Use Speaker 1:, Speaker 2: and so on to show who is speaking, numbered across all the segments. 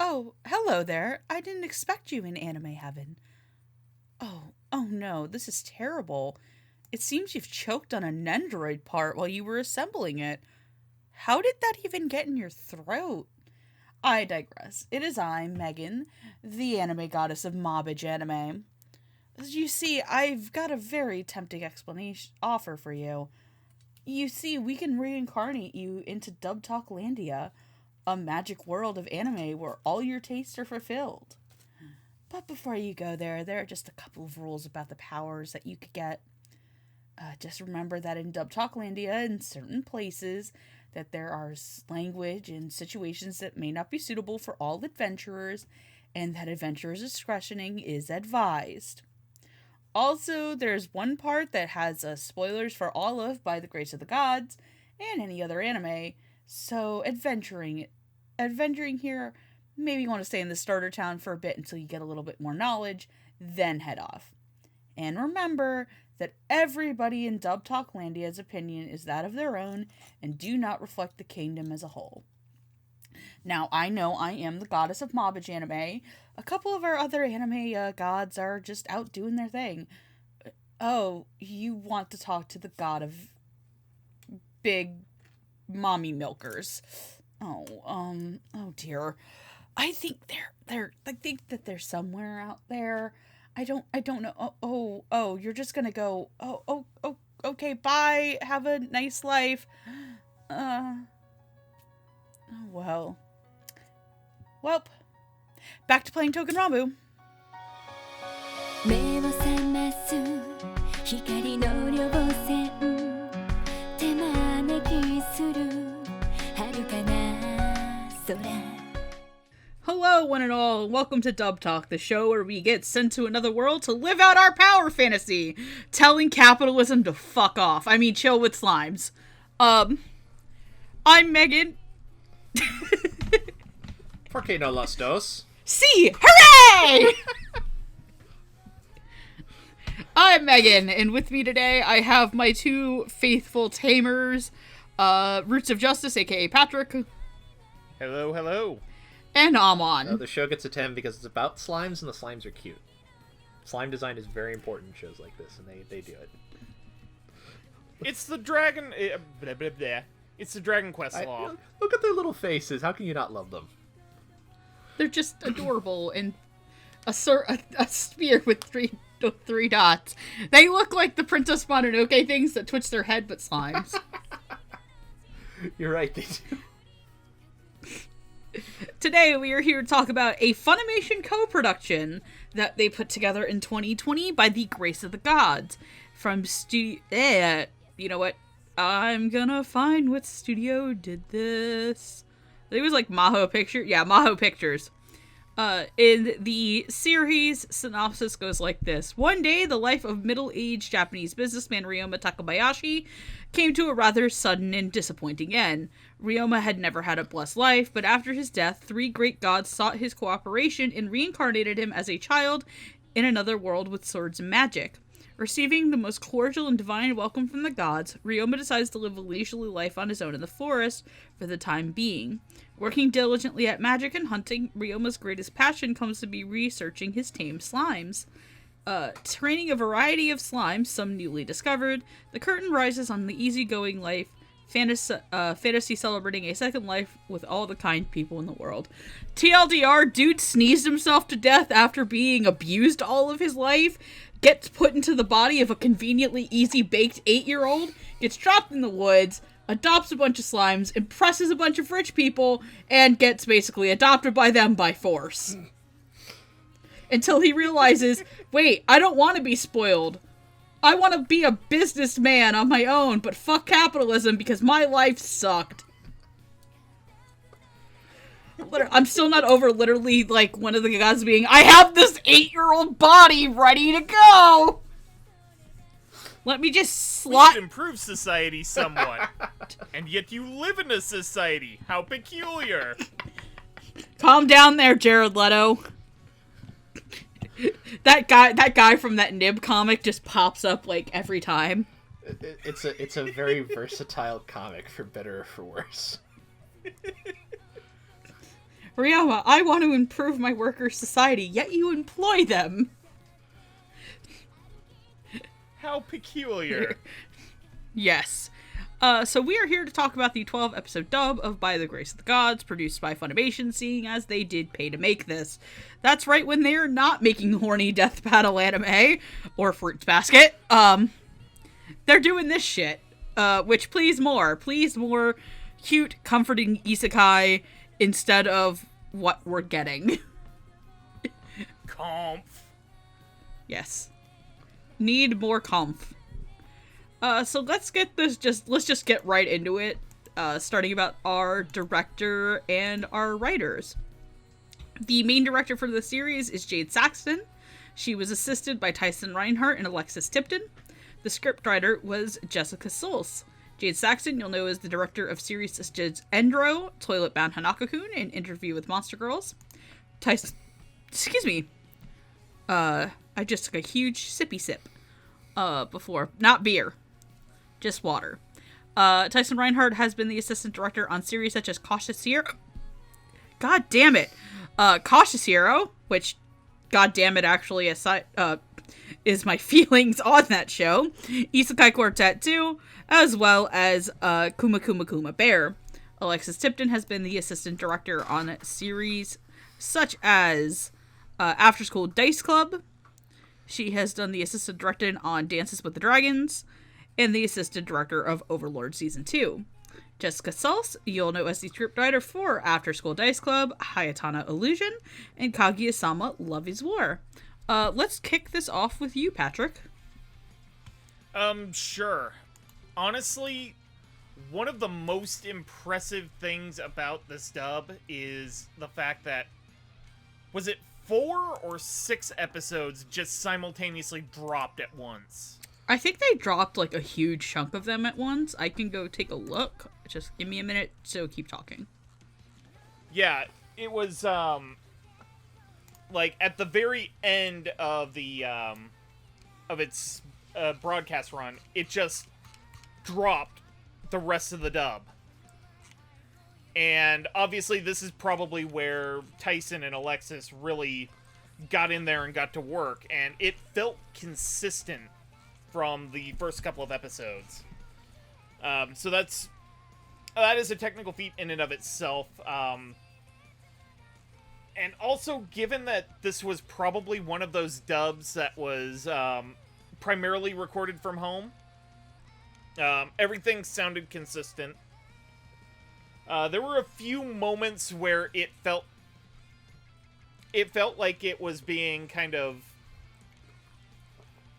Speaker 1: Oh, hello there. I didn't expect you in anime heaven. Oh no, this is terrible. It seems you've choked on a Nendoroid part while you were assembling it. How did that even get in your throat? I digress. It is I, Megan, the anime goddess of mobbage anime. You see, I've got a very tempting offer for you. You see, we can reincarnate you into Dubtalklandia, a magic world of anime where all your tastes are fulfilled. But before you go there are just a couple of rules about the powers that you could get. Just remember that in Dubtalklandia, in certain places, that there are language and situations that may not be suitable for all adventurers, and that adventurers' discretioning is advised. Also, there's one part that has spoilers for all of By the Grace of the Gods, and any other anime, so adventuring here, maybe you want to stay in the starter town for a bit until you get a little bit more knowledge, then head off. And remember that everybody in Dubtalklandia's opinion is that of their own and do not reflect the kingdom as a whole. Now, I know I am the goddess of mobbage anime. A couple of our other anime gods are just out doing their thing. Oh, you want to talk to the god of big mommy milkers. Oh dear. I think they're somewhere out there. I don't know. Oh, you're just gonna go. Oh, okay, bye. Have a nice life. Well, back to playing Token Ramu.
Speaker 2: 目を覚ます光の稜線手招きする遥かな空
Speaker 1: Hello, one and all, and welcome to Dub Talk, the show where we get sent to another world to live out our power fantasy, telling capitalism to fuck off. I mean, chill with slimes. I'm Megan.
Speaker 3: Por qué no los dos?
Speaker 1: See, hooray! I'm Megan, and with me today I have my two faithful tamers, Roots of Justice, aka Patrick.
Speaker 4: Hello, hello.
Speaker 1: And Amon.
Speaker 3: The show gets a 10 because it's about slimes, and the slimes are cute. Slime design is very important in shows like this, and they do it.
Speaker 4: It's the Dragon... blah, blah, blah. It's the Dragon Quest law.
Speaker 3: Look at their little faces. How can you not love them?
Speaker 1: They're just adorable, and a spear with three dots. They look like the Princess Mononoke things that twitch their head, but slimes.
Speaker 3: You're right, they do.
Speaker 1: Today we are here to talk about a Funimation co-production that they put together in 2020 by the Grace of the Gods from you know what? I'm gonna find what studio did this. I think it was like Maho Pictures. Yeah, Maho Pictures. In the series, synopsis goes like this. One day, the life of middle-aged Japanese businessman Ryoma Takabayashi came to a rather sudden and disappointing end. Ryoma had never had a blessed life, but after his death, three great gods sought his cooperation and reincarnated him as a child in another world with swords and magic. Receiving the most cordial and divine welcome from the gods, Ryoma decides to live a leisurely life on his own in the forest for the time being. Working diligently at magic and hunting, Ryoma's greatest passion comes to be researching his tame slimes. Training a variety of slimes, some newly discovered, the curtain rises on the easygoing life, fantasy celebrating a second life with all the kind people in the world. TLDR, dude sneezed himself to death after being abused all of his life, gets put into the body of a conveniently easy-baked 8-year-old, gets dropped in the woods, adopts a bunch of slimes, impresses a bunch of rich people, and gets basically adopted by them by force. Until he realizes, wait, I don't want to be spoiled. I want to be a businessman on my own, but fuck capitalism because my life sucked. I'm still not over literally, like, one of the gods being, I have this 8-year-old body ready to go! Let me just slot...
Speaker 4: We should improve society somewhat. And yet you live in a society. How peculiar.
Speaker 1: Calm down there, Jared Leto. That guy from that Nib comic just pops up, like, every time.
Speaker 3: It's a very versatile comic, for better or for worse.
Speaker 1: Ryoma, I want to improve my worker society, yet you employ them.
Speaker 4: How peculiar.
Speaker 1: Yes. So we are here to talk about the 12-episode dub of By the Grace of the Gods, produced by Funimation, seeing as they did pay to make this. That's right, when they're not making horny death battle anime, or Fruits Basket, they're doing this shit. Which, please more cute, comforting isekai instead of what we're getting.
Speaker 4: Comf.
Speaker 1: Yes. Need more comf. So let's just get right into it, starting about our director and our writers. The main director for the series is Jade Saxton. She was assisted by Tyson Reinhardt and Alexis Tipton. The scriptwriter was Jessica Souls. Jade Saxton, you'll know, as the director of series such as Endro, Toilet Bound Hanako-kun, and Interview with Monster Girls. Excuse me. I just took a huge sippy sip. Before. Not beer. Just water. Tyson Reinhardt has been the assistant director on series such as Cautious Hero. God damn it. Cautious Hero, which, god damn it, actually is my feelings on that show. Isekai Quartet 2, as well as Kuma Kuma Kuma Bear. Alexis Tipton has been the assistant director on series such as After School Dice Club. She has done the assistant director on Dances with the Dragons, and the assistant director of Overlord Season 2. Jessica Sulz, you'll know as the scriptwriter for After School Dice Club, Hayatana Illusion, and Kaguya-sama Love is War. Let's kick this off with you, Patrick.
Speaker 4: Sure. Honestly, one of the most impressive things about this dub is the fact that, was it 4 or 6 episodes just simultaneously dropped at once?
Speaker 1: I think they dropped like a huge chunk of them at once. I can go take a look. Just give me a minute, so keep talking.
Speaker 4: Yeah, it was like at the very end of the of its broadcast run, it just dropped the rest of the dub. And obviously this is probably where Tyson and Alexis really got in there and got to work, and it felt consistent from the first couple of episodes. So that is a technical feat in and of itself. And also, given that this was probably one of those dubs that was primarily recorded from home, everything sounded consistent. There were a few moments where it felt like it was being kind of,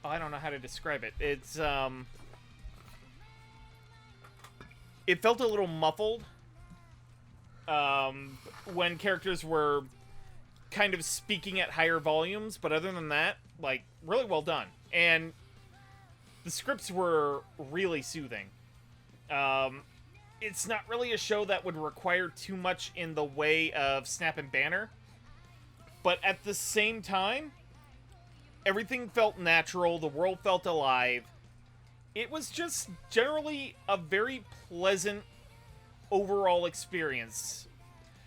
Speaker 4: I don't know how to describe it. It's it felt a little muffled when characters were kind of speaking at higher volumes, but other than that, like, really well done. And the scripts were really soothing. It's not really a show that would require too much in the way of snap and banner, but at the same time, everything felt natural, the world felt alive. It was just generally a very pleasant overall experience.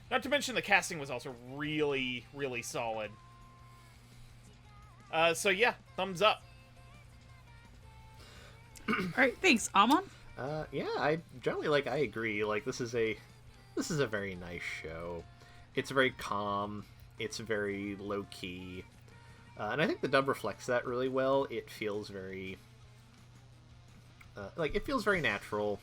Speaker 4: Not to mention the casting was also really, really solid. So yeah, thumbs up.
Speaker 1: Alright, thanks. Amon?
Speaker 3: Yeah, I generally, I agree. This is a very nice show. It's very calm. It's very low-key. And I think the dub reflects that really well. It feels very... it feels very natural.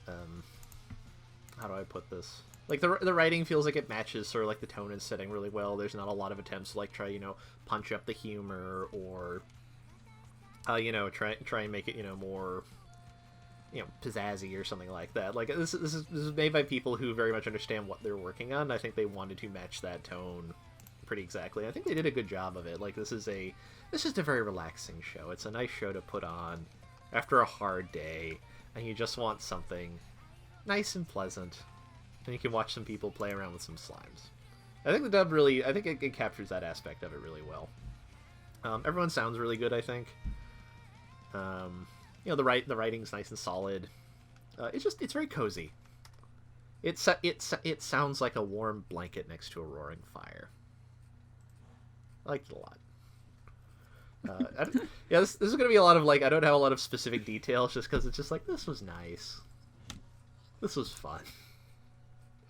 Speaker 3: How do I put this? The writing feels like it matches sort of the tone and setting really well. There's not a lot of attempts to try punch up the humor or try and make it more pizzazzy or something like that. This is made by people who very much understand what they're working on. I think they wanted to match that tone pretty exactly. I think they did a good job of it. This is just a very relaxing show. It's a nice show to put on after a hard day, and you just want something nice and pleasant, and you can watch some people play around with some slimes. I think the dub really, it captures that aspect of it really well. Everyone sounds really good, I think. The writing's nice and solid. It's very cozy. It sounds like a warm blanket next to a roaring fire. I liked it a lot. This is gonna be a lot of like, I don't have a lot of specific details just because it's just like, this was nice, this was fun,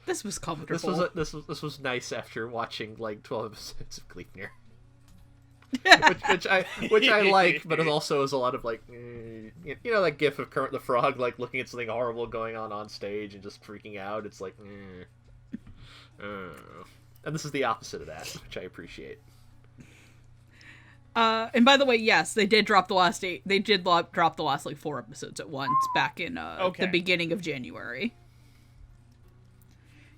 Speaker 1: this was comfortable,
Speaker 3: this was nice after watching like 12 episodes of Gleipnir. which I like, but it also is a lot of like, you know, that gif of Kermit the Frog like looking at something horrible going on stage and just freaking out. It's like, and this is the opposite of that, which I appreciate.
Speaker 1: And by the way, yes, they did drop the last 8. They did drop the last like 4 episodes at once back in the beginning of January.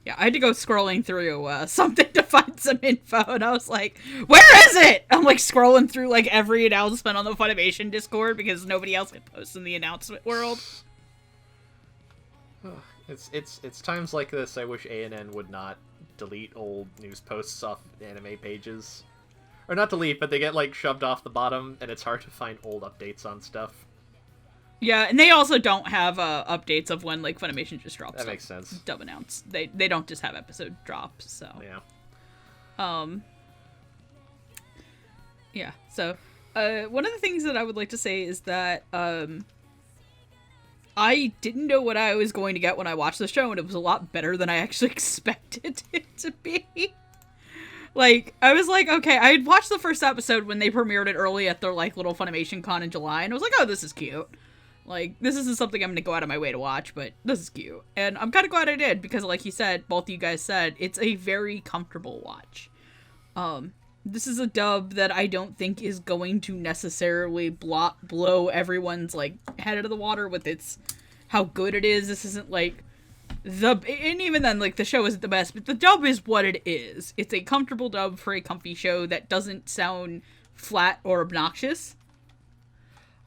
Speaker 1: Yeah, I had to go scrolling through something to find some info, and I was like, "Where is it?" I'm like scrolling through like every announcement on the Funimation Discord because nobody else had posted in the announcement world.
Speaker 3: It's times like this I wish ANN would not delete old news posts off anime pages. Or not delete, but they get, like, shoved off the bottom, and it's hard to find old updates on stuff.
Speaker 1: Yeah, and they also don't have updates of when, like, Funimation just drops.
Speaker 3: That makes sense.
Speaker 1: Dub announce. They don't just have episode drops, so.
Speaker 3: Yeah.
Speaker 1: Yeah, so, one of the things that I would like to say is that, I didn't know what I was going to get when I watched the show, and it was a lot better than I actually expected it to be. Like, I was like, okay, I had watched the first episode when they premiered it early at their, like, little Funimation con in July, and I was like, oh, this is cute. Like, this isn't something I'm gonna go out of my way to watch, but this is cute. And I'm kind of glad I did, because like you said, both of you guys said, it's a very comfortable watch. This is a dub that I don't think is going to necessarily blow everyone's, like, head out of the water with its, how good it is. This isn't, like, and even then, like, the show isn't the best, but the dub is what it is. It's a comfortable dub for a comfy show that doesn't sound flat or obnoxious.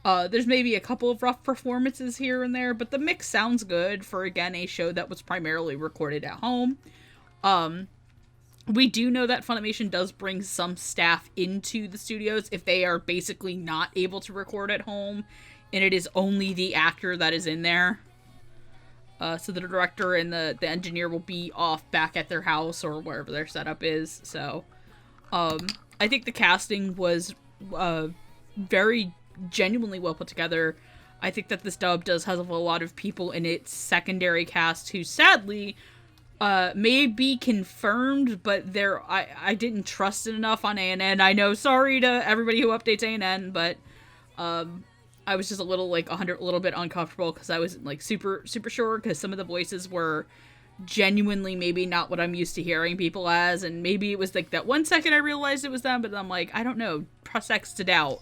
Speaker 1: There's maybe a couple of rough performances here and there, but the mix sounds good for, again, a show that was primarily recorded at home. We do know that Funimation does bring some staff into the studios if they are basically not able to record at home, and it is only the actor that is in there. So the director and the engineer will be off back at their house or wherever their setup is. So, I think the casting was very genuinely well put together. I think that this dub does have a lot of people in its secondary cast who sadly may be confirmed, but I didn't trust it enough on ANN. I know, sorry to everybody who updates ANN, but I was just a little bit uncomfortable because I wasn't like super sure, because some of the voices were genuinely maybe not what I'm used to hearing people as, and maybe it was like that 1 second I realized it was them, but I'm like, I don't know, press X to doubt.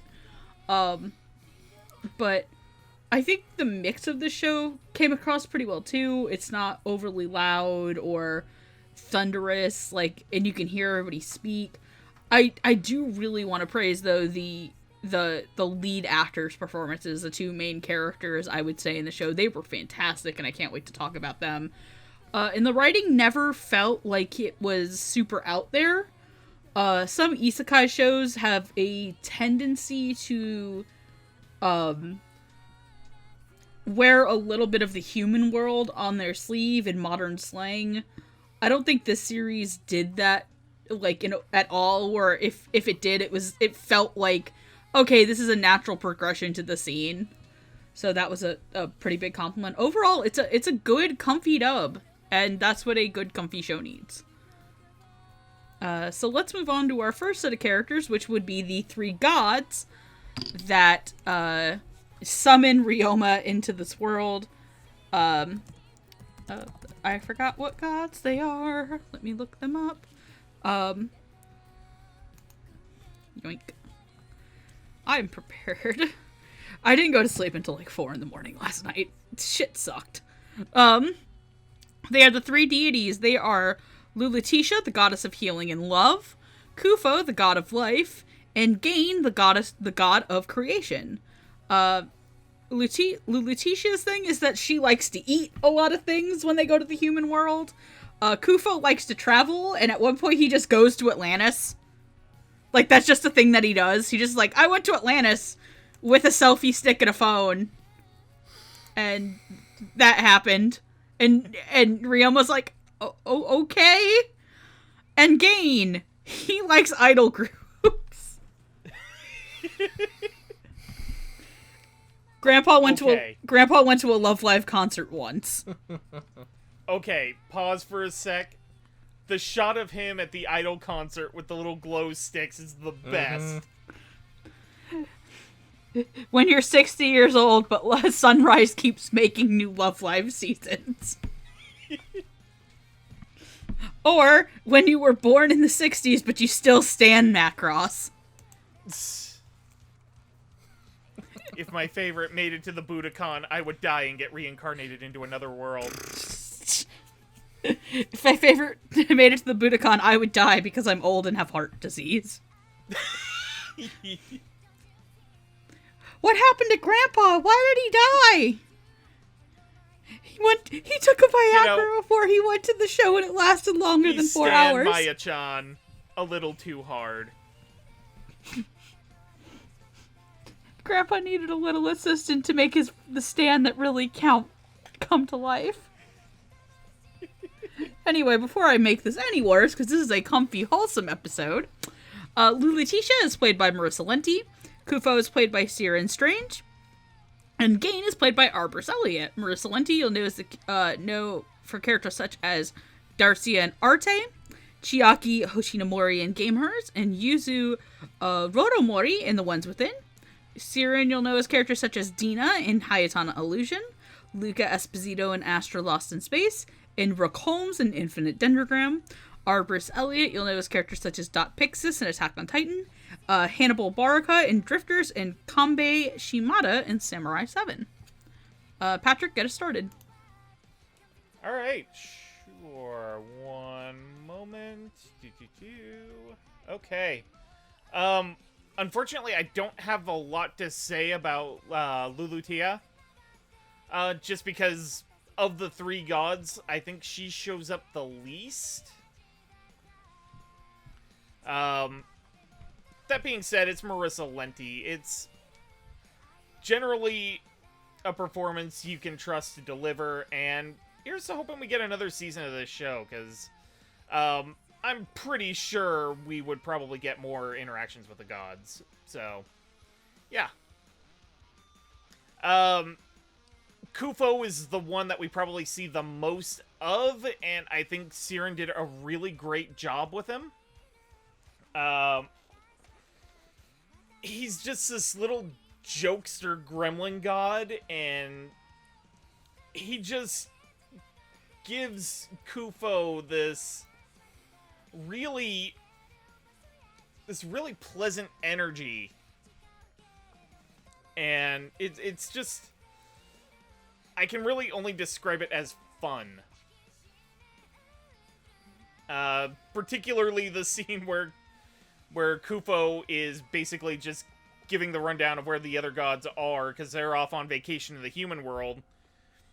Speaker 1: But I think the mix of the show came across pretty well too. It's not overly loud or thunderous, like, and you can hear everybody speak. I do really want to praise though the lead actors' performances, the 2 main characters, I would say, in the show. They were fantastic, and I can't wait to talk about them. And the writing never felt like it was super out there. Some isekai shows have a tendency to wear a little bit of the human world on their sleeve in modern slang. I don't think this series did that, like, at all, or if it did, it felt like, okay, this is a natural progression to the scene. So that was a pretty big compliment. Overall, it's a good, comfy dub, and that's what a good, comfy show needs. So let's move on to our first set of characters, which would be the 3 gods that summon Ryoma into this world. I forgot what gods they are. Let me look them up. Yoink. I'm prepared. I didn't go to sleep until like 4 in the morning last night. Shit sucked. They are the 3 deities. They are Lulatisha, the goddess of healing and love, Kufo, the god of life, and Gain, the god of creation. Lulatisha's thing is that she likes to eat a lot of things when they go to the human world. Kufo likes to travel, and at one point he just goes to Atlantis. Like, that's just a thing that he does. He just, like, I went to Atlantis with a selfie stick and a phone. And that happened. And Ryoma's like, okay. And Gain, he likes idol groups. Grandpa went to a Love Live concert once.
Speaker 4: Okay, pause for a sec. The shot of him at the Idol concert with the little glow sticks is the best.
Speaker 1: When you're 60 years old, but Sunrise keeps making new Love Live seasons. Or when you were born in the 60s, but you still stan Macross.
Speaker 4: If my favorite made it to the Budokan, I would die and get reincarnated into another world.
Speaker 1: If my favorite made it to the Budokan, I would die because I'm old and have heart disease. What happened to Grandpa? Why did he die? He took a Viagra before he went to the show and it lasted longer than 4 hours.
Speaker 4: Maya-chan a little too hard.
Speaker 1: Grandpa needed a little assistant to make the stand that really come to life. Anyway, before I make this any worse, because this is a comfy, wholesome episode, Lulutisha is played by Marissa Lenti, Kufo is played by Siren Strange, and Gain is played by Arbors Elliott. Marissa Lenti you'll know for characters such as Darcia and Arte, Chiaki Hoshinamori in Gamehers, and Yuzu Rodomori in The Ones Within. Siren you'll know as characters such as Dina in Hayatana Illusion, Luca Esposito in Astra Lost in Space, and Rook Holmes in Infinite Dendrogram. Arbors Elliott you'll know as characters such as Dot Pixis in Attack on Titan, Hannibal Baraka in Drifters, and Kanbei Shimada in Samurai 7. Patrick, get us started.
Speaker 4: Alright, sure. One moment. Okay. Unfortunately, I don't have a lot to say about Lulutia. Just because of the three gods, I think she shows up the least. That being said, it's Marissa Lenti. It's generally a performance you can trust to deliver, and here's to hoping we get another season of this show, because I'm pretty sure we would probably get more interactions with the gods. So, yeah. Kufo is the one that we probably see the most of, and I think Siren did a really great job with him. He's just this little jokester gremlin god, and he just gives Kufo this really pleasant energy, and it's just, I can really only describe it as fun. Particularly the scene where Kufo is basically just giving the rundown of where the other gods are, because they're off on vacation in the human world.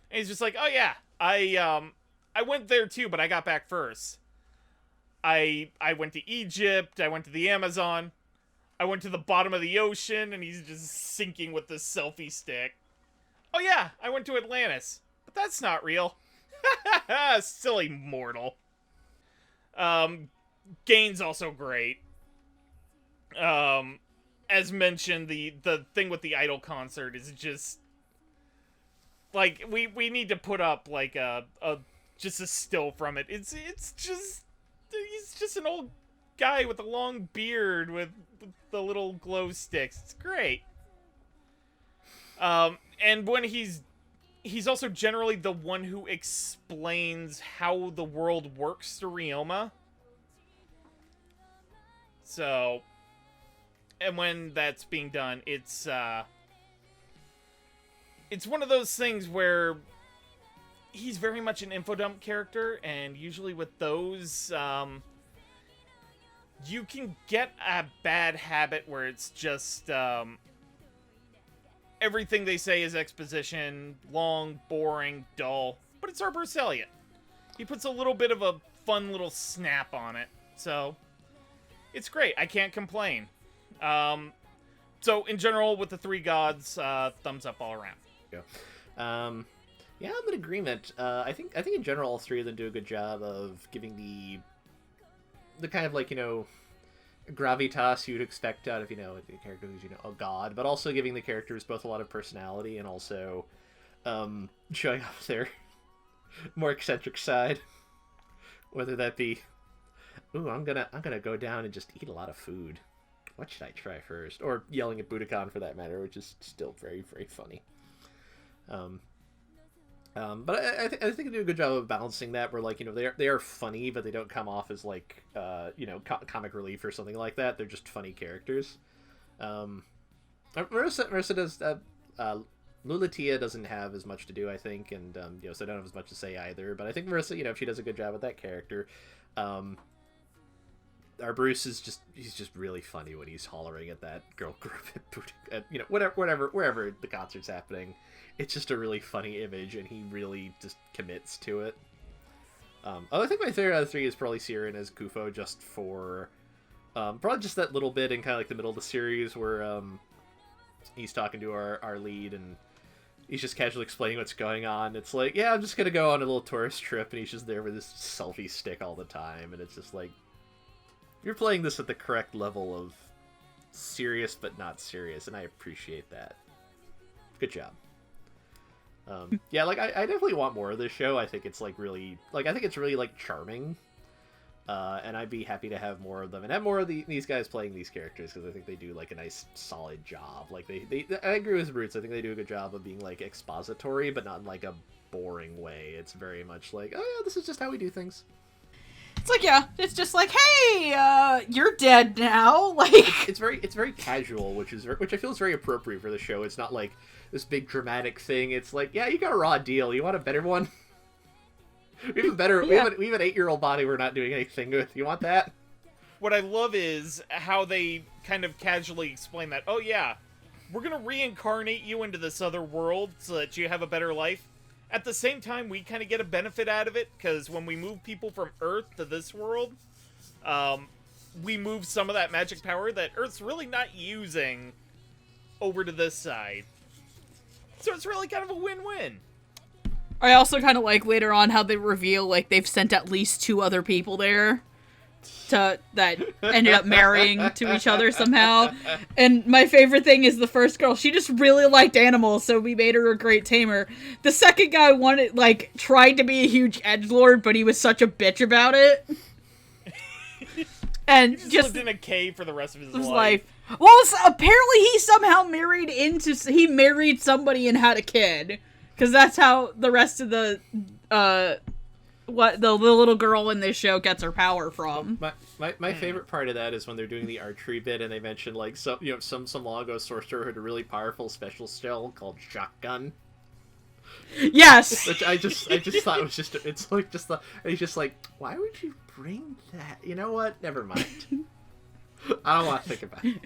Speaker 4: And he's just like, oh yeah, I went there too, but I got back first. I went to Egypt, I went to the Amazon, I went to the bottom of the ocean, and he's just sinking with this selfie stick. Oh yeah, I went to Atlantis, but that's not real. Silly mortal. Gain's also great. As mentioned, the thing with the Idol concert is just, like, we need to put up, like, just a still from it. It's just, he's just an old guy with a long beard with the little glow sticks. It's great. And when he's also generally the one who explains how the world works to Ryoma. So, and when that's being done, it's one of those things where he's very much an infodump character, and usually with those, you can get a bad habit where it's just, everything they say is exposition, long, boring, dull, but it's Arbors Elliott. He puts a little bit of a fun little snap on it, so it's great. I can't complain. So in general, with the three gods, thumbs up all around.
Speaker 3: Yeah. Yeah, I'm in agreement. I think in general all three of them do a good job of giving the kind of like, gravitas you'd expect out of, a character who's, a god, but also giving the characters both a lot of personality and also showing off their more eccentric side. Whether that be, ooh, I'm gonna go down and just eat a lot of food. What should I try first? Or yelling at Budokan for that matter, which is still very, very funny. But I think they do a good job of balancing that, where like, they are funny, but they don't come off as like comic relief or something like that. They're just funny characters. Marissa does. Lulatia doesn't have as much to do, I think, and so I don't have as much to say either. But I think Marissa, if she does a good job with that character. Our Bruce he's just really funny when he's hollering at that girl group at wherever the concert's happening. It's just a really funny image, and he really just commits to it. I think my favorite out of the three is probably Siren as Kufo, just for probably just that little bit in kind of like the middle of the series where he's talking to our lead, and he's just casually explaining what's going on. It's like, yeah, I'm just gonna go on a little tourist trip, and he's just there with his selfie stick all the time, and it's just like, you're playing this at the correct level of serious but not serious, and I appreciate that. Good job. Yeah, like I definitely want more of this show. I think it's like really, like charming, and I'd be happy to have more of them and have more of these guys playing these characters, because I think they do like a nice solid job. Like I agree with Roots. I think they do a good job of being like expository, but not in like a boring way. It's very much like, oh yeah, this is just how we do things.
Speaker 1: It's like, yeah, it's just like, hey, you're dead now. Like,
Speaker 3: it's very casual, which I feel is very appropriate for the show. It's not like this big dramatic thing. It's like, yeah, you got a raw deal. You want a better one? We have a better. Yeah. We have an 8-year-old body. We're not doing anything with. You want that?
Speaker 4: What I love is how they kind of casually explain that. Oh yeah, we're gonna reincarnate you into this other world so that you have a better life. At the same time, we kind of get a benefit out of it, because when we move people from Earth to this world, we move some of that magic power that Earth's really not using over to this side. So it's really kind of a win-win.
Speaker 1: I also kind of like later on how they reveal, like, they've sent at least 2 other people there that ended up marrying to each other somehow. And my favorite thing is the first girl, she just really liked animals, so we made her a great tamer. The second guy tried to be a huge edgelord, but he was such a bitch about it. And
Speaker 4: he just lived in a cave for the rest of his life.
Speaker 1: Well, apparently he somehow married somebody and had a kid. Because that's how the rest of the little girl in this show gets her power from.
Speaker 3: My favorite part of that is when they're doing the archery bit and they mention like some long ago sorcerer had a really powerful special skill called shotgun.
Speaker 1: Yes.
Speaker 3: Which I just thought was just, it's like just the, he's just like, why would you bring that? You know what? Never mind. I don't want to think about it.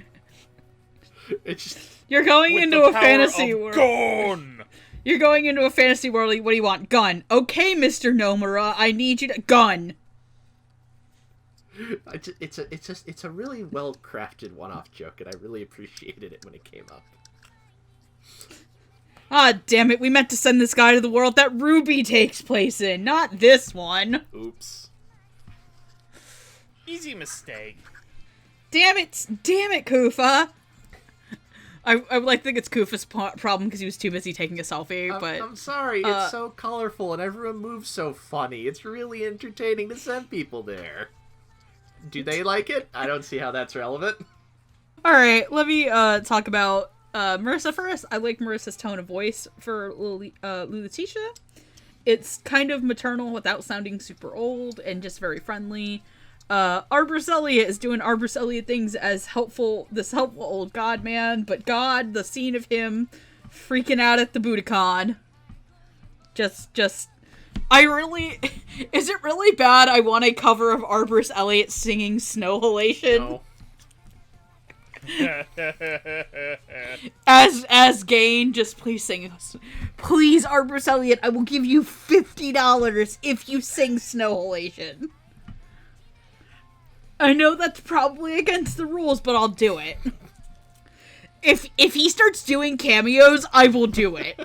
Speaker 3: It's just,
Speaker 1: you're going into a fantasy world.
Speaker 4: Gun.
Speaker 1: You're going into a fantasy world. What do you want? Gun. Okay, Mr. Nomura, I need you to gun.
Speaker 3: It's a really well crafted one-off joke, and I really appreciated it when it came up.
Speaker 1: Ah, damn it! We meant to send this guy to the world that Ruby takes place in, not this one.
Speaker 3: Oops.
Speaker 4: Easy mistake.
Speaker 1: Damn it, Kufa. I would like to think it's Kufa's problem because he was too busy taking a selfie, but...
Speaker 3: I'm sorry, it's so colorful and everyone moves so funny. It's really entertaining to send people there. Do they like it? I don't see how that's relevant.
Speaker 1: Alright, let me talk about Marissa first. I like Marissa's tone of voice for Lulatisha. It's kind of maternal without sounding super old and just very friendly. Arbor's Elliot is doing Arbor's Elliot things as this helpful old god man, but God, the scene of him freaking out at the Budokan. Is it really bad I want a cover of Arbor's Elliot singing Snow Halation?
Speaker 3: No.
Speaker 1: As Gain, just please sing. Please, Arbor's Elliot, I will give you $50 if you sing Snow Halation. I know that's probably against the rules, but I'll do it. If he starts doing cameos, I will do it.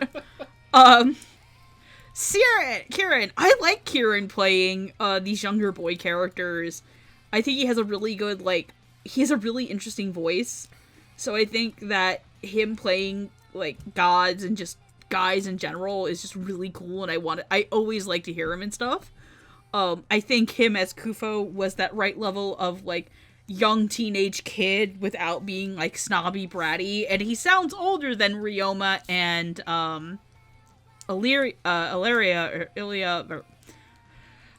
Speaker 1: Kieran. I like Kieran playing these younger boy characters. I think he has a really good, like, he has a really interesting voice. So I think that him playing, like, gods and just guys in general is just really cool, and I always like to hear him and stuff. I think him as Kufo was that right level of, like, young teenage kid without being, like, snobby bratty, and he sounds older than Ryoma and,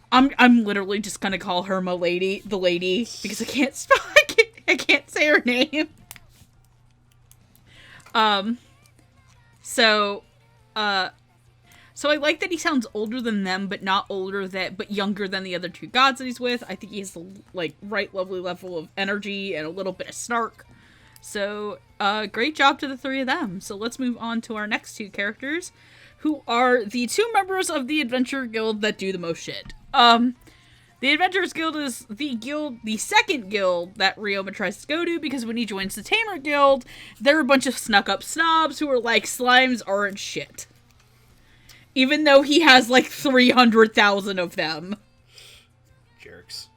Speaker 1: I'm literally just gonna call her the lady, because I can't say her name. So I like that he sounds older than them, but not but younger than the other two gods that he's with. I think he has the, like, right lovely level of energy and a little bit of snark. So, great job to the three of them. So let's move on to our next two characters, who are the two members of the Adventure Guild that do the most shit. The Adventurers Guild is the second guild that Ryoma tries to go to, because when he joins the Tamer Guild, they're a bunch of snuck-up snobs who are like, slimes aren't shit. Even though he has, like, 300,000 of them.
Speaker 3: Jerks.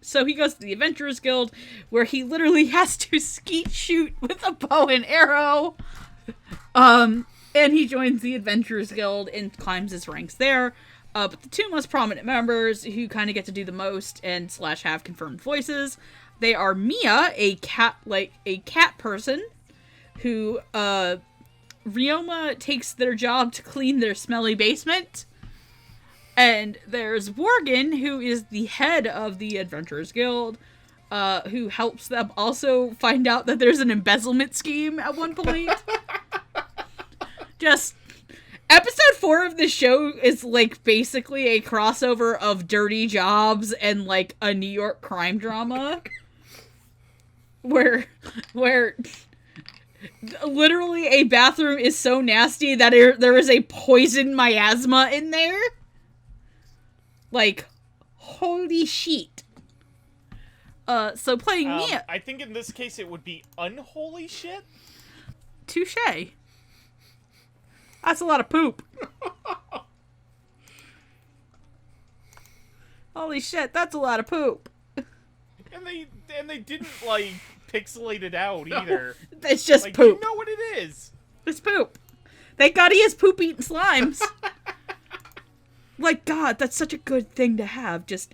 Speaker 1: So he goes to the Adventurers Guild, where he literally has to skeet shoot with a bow and arrow. And he joins the Adventurers Guild and climbs his ranks there. But the two most prominent members who kind of get to do the most and / have confirmed voices, they are Miya, a cat person, who, Ryoma takes their job to clean their smelly basement. And there's Worgen, who is the head of the Adventurers Guild, who helps them also find out that there's an embezzlement scheme at one point. Just... Episode 4 of the show is, like, basically a crossover of Dirty Jobs and, like, a New York crime drama. Where literally a bathroom is so nasty that there is a poison miasma in there. Like, holy shit. So playing Miya...
Speaker 4: I think in this case it would be unholy shit.
Speaker 1: Touché. That's a lot of poop. Holy shit, that's a lot of poop.
Speaker 4: And they didn't, like, pixelate it out either.
Speaker 1: It's just
Speaker 4: like,
Speaker 1: poop.
Speaker 4: You know what it is.
Speaker 1: It's poop. Thank God he has poop-eating slimes. Like, God, that's such a good thing to have. Just,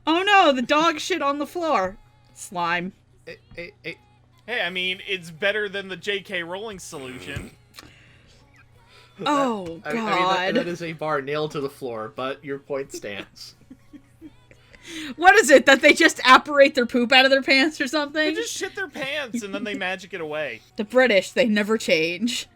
Speaker 1: oh no, the dog shit on the floor. Slime.
Speaker 4: Hey, I mean, it's better than the J.K. Rowling solution.
Speaker 1: Oh, God.
Speaker 3: I mean, that is a bar nailed to the floor, but your point stands.
Speaker 1: What is it, that they just apparate their poop out of their pants or something?
Speaker 4: They just shit their pants and then they magic it away.
Speaker 1: The British, they never change.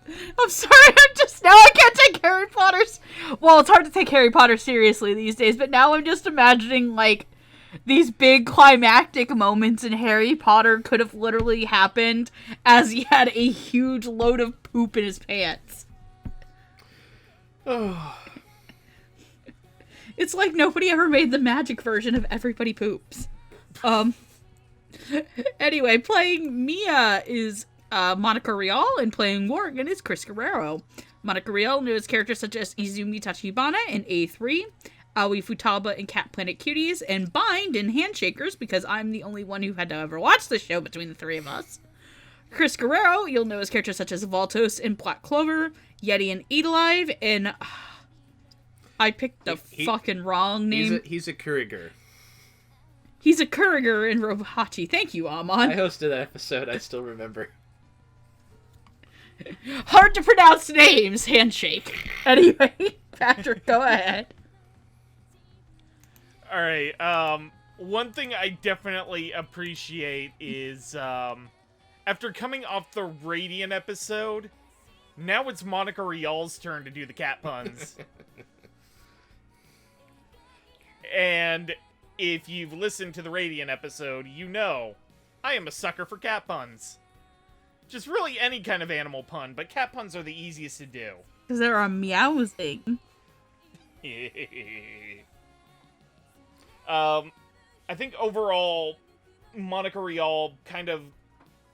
Speaker 1: I'm sorry, I can't take Harry Potter's... Well, it's hard to take Harry Potter seriously these days, but now I'm just imagining, like, these big climactic moments in Harry Potter could have literally happened as he had a huge load of poop in his pants. It's like nobody ever made the magic version of Everybody Poops. Anyway, playing Miya is Monica Rial, and playing Worgen is Chris Guerrero. Monica Rial knows characters such as Izumi Tachibana in A3, Aoi Futaba in Cat Planet Cuties, and Bind in Handshakers, because I'm the only one who had to ever watch the show between the three of us. Chris Guerrero, you'll know his characters such as Valtos in Black Clover, Yeti in Eat Alive, and... I picked the fucking wrong name.
Speaker 3: He's a Kuriger.
Speaker 1: He's a Kuriger in Robohachi. Thank you, Amon.
Speaker 3: I hosted that episode, I still remember.
Speaker 1: Hard to pronounce names, handshake. Anyway, Patrick, go ahead.
Speaker 4: Alright, one thing I definitely appreciate is, after coming off the Radiant episode, now it's Monica Rial's turn to do the cat puns. And if you've listened to the Radiant episode, you know I am a sucker for cat puns. Just really any kind of animal pun, but cat puns are the easiest to do.
Speaker 1: Because they're a meowsing.
Speaker 4: I think overall, Monica Rial kind of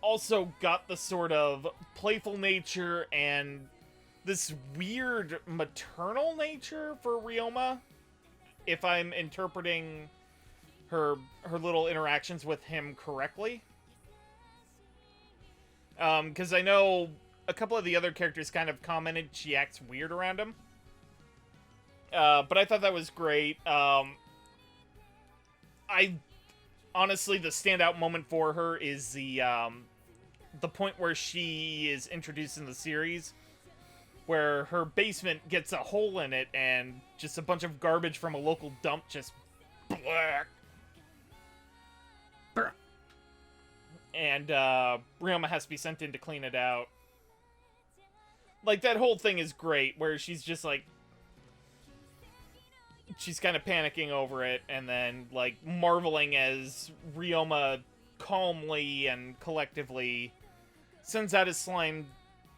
Speaker 4: also got the sort of playful nature and this weird maternal nature for Ryoma, if I'm interpreting her little interactions with him correctly. Because I know a couple of the other characters kind of commented she acts weird around him. But I thought that was great. Honestly, the standout moment for her is the point where she is introduced in the series, where her basement gets a hole in it and just a bunch of garbage from a local dump just black. And Ryoma has to be sent in to clean it out. Like, that whole thing is great, where she's just like, she's kind of panicking over it, and then, like, marveling as Ryoma calmly and collectively sends out his slime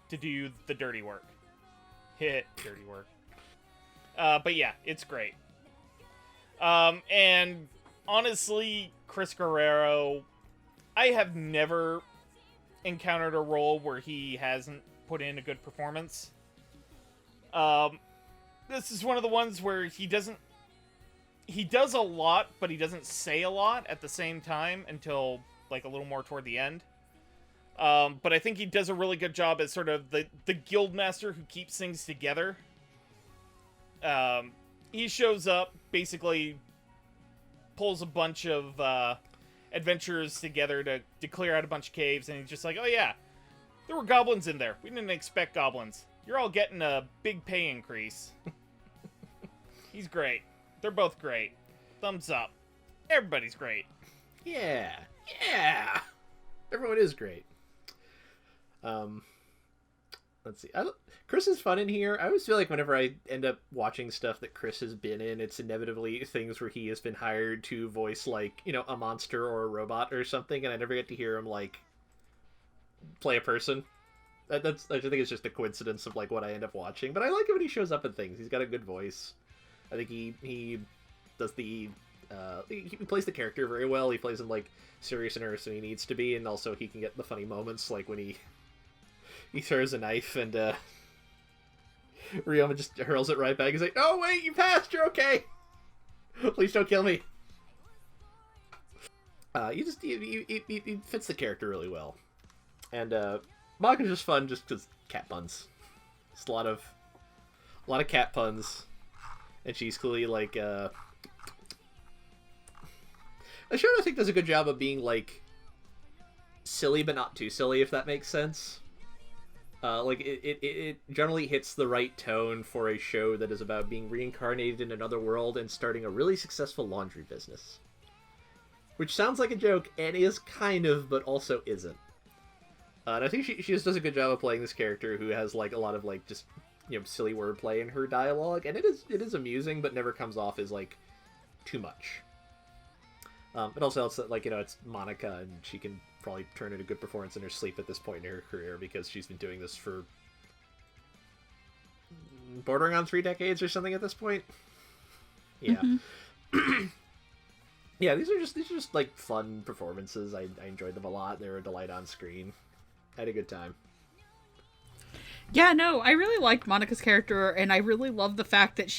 Speaker 4: to do the dirty work. Dirty work. But yeah, it's great. And honestly, Chris Guerrero, I have never encountered a role where he hasn't put in a good performance. This is one of the ones where he does a lot, but he doesn't say a lot at the same time until, like, a little more toward the end. But I think he does a really good job as sort of the guildmaster who keeps things together. He shows up, basically pulls a bunch of adventurers together to clear out a bunch of caves, and he's just like, oh yeah, there were goblins in there. We didn't expect goblins. You're all getting a big pay increase. He's great. They're both great. Thumbs up. Everybody's great.
Speaker 3: Yeah. Everyone is great. Let's see. Chris is fun in here. I always feel like whenever I end up watching stuff that Chris has been in, it's inevitably things where he has been hired to voice, like, you know, a monster or a robot or something, and I never get to hear him, like, play a person. I think it's just a coincidence of, like, what I end up watching, but I like it when he shows up in things. He's got a good voice. I think he does he plays the character very well. He plays him, like, serious and earnest when he needs to be, and also he can get the funny moments, like when he throws a knife and Ryoma just hurls it right back. He's like, "Oh wait, you passed. You're okay. Please don't kill me." He fits the character really well, and Maka's just fun just because cat puns. It's a lot of cat puns, and she's clearly like a show I think does a good job of being, like, silly but not too silly, if that makes sense. Like, it generally hits the right tone for a show that is about being reincarnated in another world and starting a really successful laundry business. Which sounds like a joke, and is kind of, but also isn't. And I think she just does a good job of playing this character who has, like, a lot of, like, just, you know, silly wordplay in her dialogue, and it is amusing, but never comes off as, like, too much. It also helps that, like, you know, it's Monica, and she can probably turn in a good performance in her sleep at this point in her career, because she's been doing this for bordering on 3 decades or something at this point. Yeah. Mm-hmm. Yeah, these are just like fun performances. I enjoyed them a lot. They were a delight on screen. I had a good time.
Speaker 1: Yeah, no, I really liked Monica's character, and I really love the fact that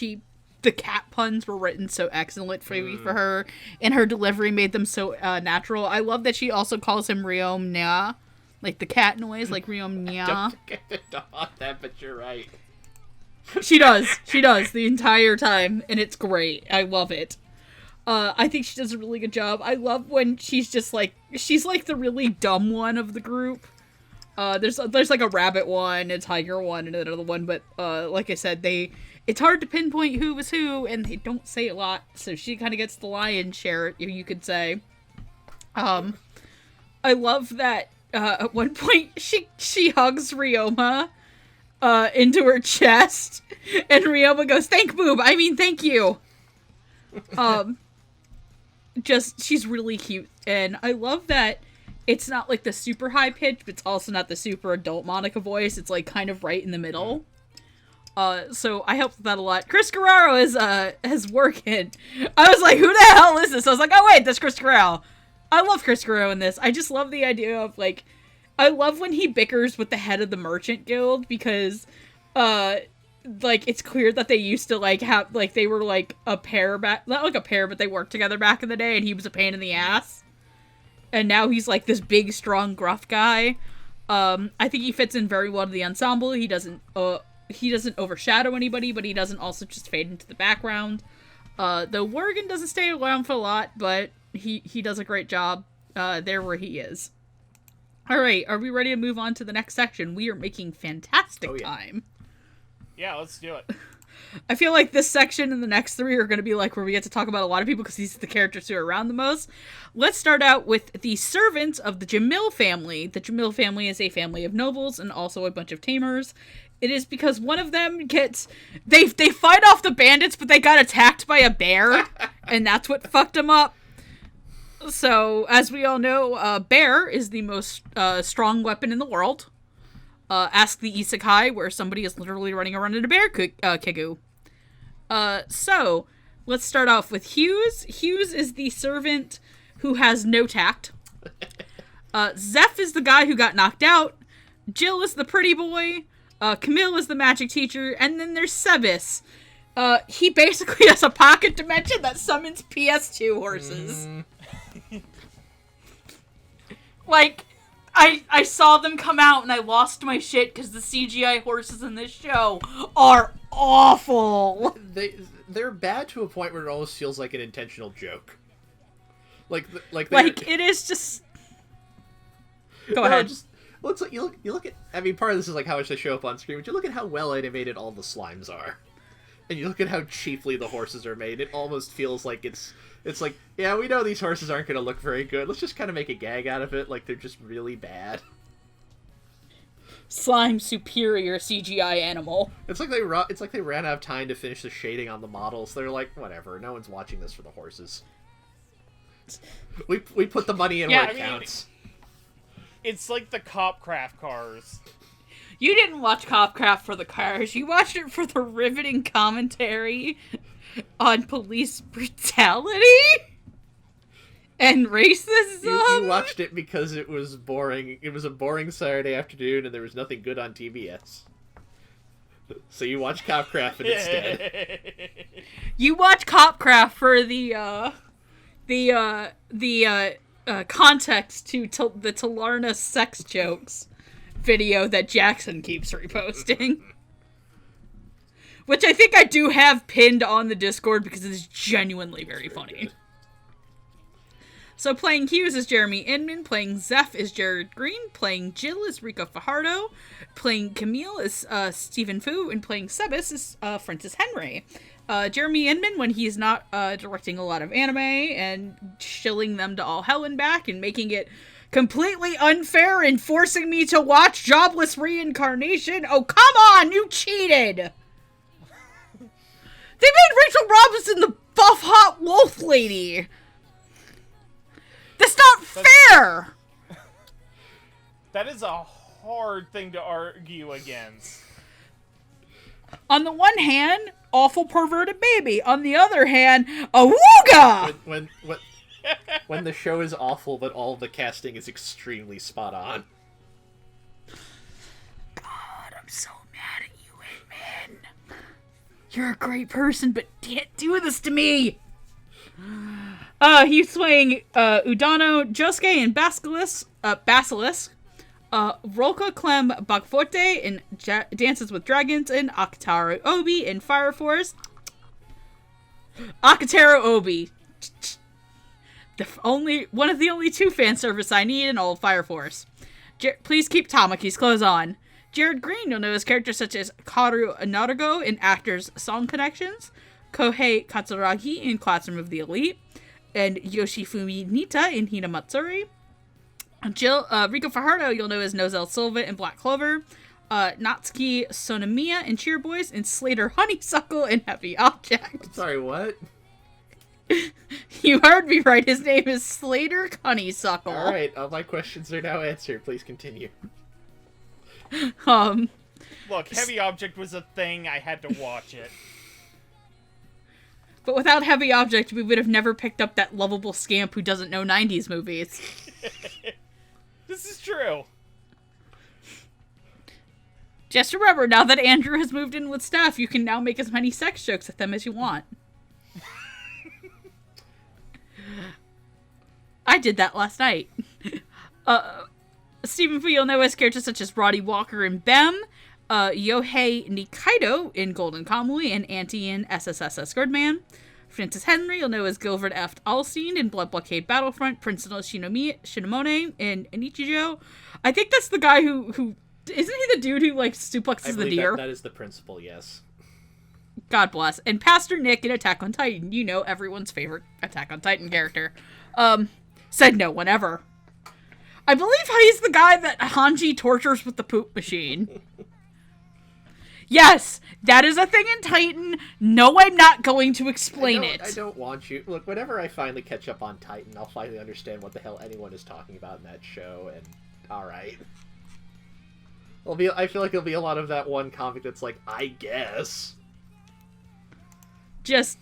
Speaker 1: the cat puns were written so excellently for her, and her delivery made them so natural. I love that she also calls him Ryom Nya, like the cat noise, like Ryom Nya.
Speaker 3: Don't get the dog that, but you're right.
Speaker 1: She does the entire time, and it's great. I love it. I think she does a really good job. I love when she's like the really dumb one of the group. There's like a rabbit one, a tiger one, and another one, but like I said, it's hard to pinpoint who was who, and they don't say a lot, so she kind of gets the lion's share, you could say. I love that at one point she hugs Ryoma into her chest, and Ryoma goes, "Thank you." She's really cute, and I love that it's not like the super high pitch, but it's also not the super adult Monica voice. It's like kind of right in the middle. So I helped with that a lot. Chris Guerrero is working. I was like, who the hell is this? I was like, oh wait, that's Chris Guerrero. I love Chris Guerrero in this. I just love the idea of, like, I love when he bickers with the head of the merchant guild because, like, it's clear that they used to, like, have, like, they were, like, a pair back, not like a pair, but they worked together back in the day, and he was a pain in the ass. And now he's, like, this big, strong, gruff guy. I think he fits in very well to the ensemble. He doesn't overshadow anybody, but he doesn't also just fade into the background. Though Worgen doesn't stay around for a lot, but he does a great job, there where he is. Alright, are we ready to move on to the next section? We are making fantastic time.
Speaker 4: Yeah, let's do it.
Speaker 1: I feel like this section and the next three are going to be like where we get to talk about a lot of people because these are the characters who are around the most. Let's start out with the servants of the Jamil family. The Jamil family is a family of nobles and also a bunch of tamers. It is because one of them gets... They fight off the bandits, but they got attacked by a bear, and that's what fucked them up. So, as we all know, bear is the most strong weapon in the world. Ask the Isekai, where somebody is literally running around in a bear kigu. So, let's start off with Hughes. Hughes is the servant who has no tact. Zeph is the guy who got knocked out. Jill is the pretty boy. Camille is the magic teacher. And then there's Sebis. He basically has a pocket dimension that summons PS2 horses. Like... I saw them come out and I lost my shit because the CGI horses in this show are awful.
Speaker 3: They're bad to a point where it almost feels like an intentional joke. Like
Speaker 1: it is just. Go ahead.
Speaker 3: Well, it's like you look at. I mean, part of this is like how much they show up on screen, but you look at how well animated all the slimes are, and you look at how cheaply the horses are made. It almost feels like it's like, yeah, we know these horses aren't going to look very good. Let's just kind of make a gag out of it, like they're just really bad.
Speaker 1: Slime superior CGI animal.
Speaker 3: It's like they ran out of time to finish the shading on the models. They're like, whatever, no one's watching this for the horses. We put the money in where it counts.
Speaker 4: It's like the Copcraft cars.
Speaker 1: You didn't watch Copcraft for the cars. You watched it for the riveting commentary on police brutality and racism.
Speaker 3: You watched it because it was boring. It was a boring Saturday afternoon and there was nothing good on TBS. So you watched Copcraft instead.
Speaker 1: You watch Copcraft for the context to the Talarna sex jokes video that Jackson keeps reposting. Which I think I do have pinned on the Discord because it is genuinely very funny. So playing Hughes is Jeremy Inman, playing Zeph is Jared Green, playing Jill is Rico Fajardo, playing Camille is Stephen Fu, and playing Sebis is Francis Henry. Jeremy Inman, when he's not directing a lot of anime and shilling them to all hell and back and making it completely unfair and forcing me to watch Jobless Reincarnation. Oh, come on, you cheated! They made Rachel Robinson the buff hot wolf lady. That's not fair.
Speaker 4: That is a hard thing to argue against.
Speaker 1: On the one hand, awful perverted baby. On the other hand, a wooga.
Speaker 3: When the show is awful, but all the casting is extremely spot on.
Speaker 1: God, I'm so mad at you, Inman. You're a great person, but can't do this to me! He's playing Udano, Josuke in Basilisk, Rolka Clem Bagforte in Dances with Dragons, and Akataro Obi in Fire Force. Akataro Obi. One of the only two fan service I need in all Fire Force. Please keep Tamaki's clothes on. Jared Green, you'll know his characters such as Karu Narugo in Actors Song Connections, Kohei Katsuragi in Classroom of the Elite, and Yoshifumi Nita in Hina Matsuri. Jill, Rico Fajardo, you'll know as Nozel Silva in Black Clover, Natsuki Sonamiya in Cheer Boys, and Slater Honeysuckle in Heavy Object.
Speaker 3: Sorry, what?
Speaker 1: You heard me right, his name is Slater Honeysuckle.
Speaker 3: Alright, all my questions are now answered, please continue.
Speaker 4: Look, Heavy Object was a thing, I had to watch it.
Speaker 1: But without Heavy Object, we would have never picked up that lovable scamp who doesn't know 90s movies.
Speaker 4: This is true.
Speaker 1: Just remember, now that Andrew has moved in with Steph, you can now make as many sex jokes at them as you want. I did that last night. Stephen Fu, you'll know as characters such as Roddy Walker in Bem, Yohei Nikaido in Golden Kamuy, and Auntie in SSS Gridman. Francis Henry, you'll know as Gilbert F. Alstein in Blood Blockade Battlefront, Principal Shinomone in Inichijo. I think that's the guy who isn't he the dude who, like, suplexes the deer?
Speaker 3: That is the principal, yes.
Speaker 1: God bless. And Pastor Nick in Attack on Titan, you know, everyone's favorite Attack on Titan character. Said no one ever. I believe he's the guy that Hanji tortures with the poop machine. Yes, that is a thing in Titan. No, I'm not going to explain it.
Speaker 3: I don't want you. Look, whenever I finally catch up on Titan, I'll finally understand what the hell anyone is talking about in that show, and alright. I feel like there'll be a lot of that one comic that's like, I guess.
Speaker 1: Just,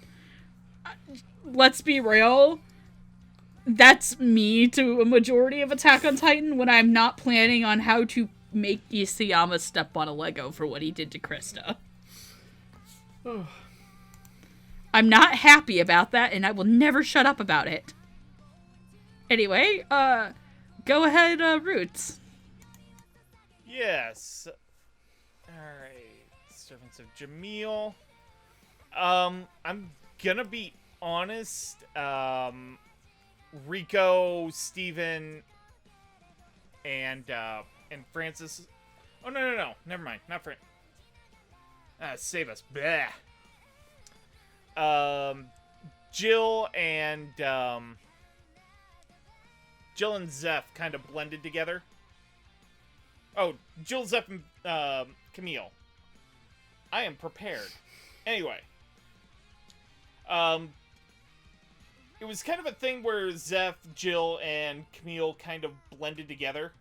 Speaker 1: let's be real. That's me to a majority of Attack on Titan when I'm not planning on how to make Isayama step on a Lego for what he did to Krista. I'm not happy about that, and I will never shut up about it. Anyway, go ahead, Roots.
Speaker 4: Yes. Alright. Servants of Jamil. I'm gonna be honest. Rico, Steven, and Francis. Oh, no. Never mind. Not Fran. Save us. Bleh. Jill and Zeph kind of blended together. Oh, Jill, Zeph, and Camille. I am prepared. Anyway. It was kind of a thing where Zeph, Jill, and Camille kind of blended together.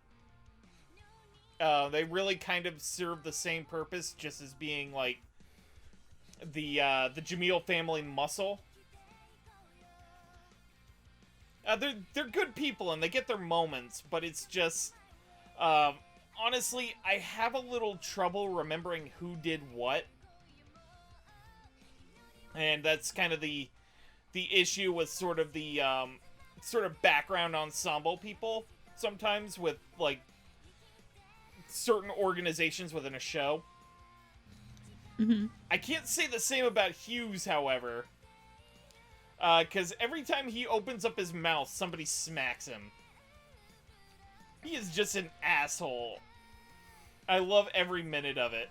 Speaker 4: They really kind of serve the same purpose, just as being, like, the Jamil family muscle. They're good people, and they get their moments, but it's just... honestly, I have a little trouble remembering who did what. And that's kind of the issue with sort of the sort of background ensemble people sometimes with, like, certain organizations within a show.
Speaker 1: Mm-hmm.
Speaker 4: I can't say the same about Hughes, however, because every time he opens up his mouth, somebody smacks him. He is just an asshole. I love every minute of it.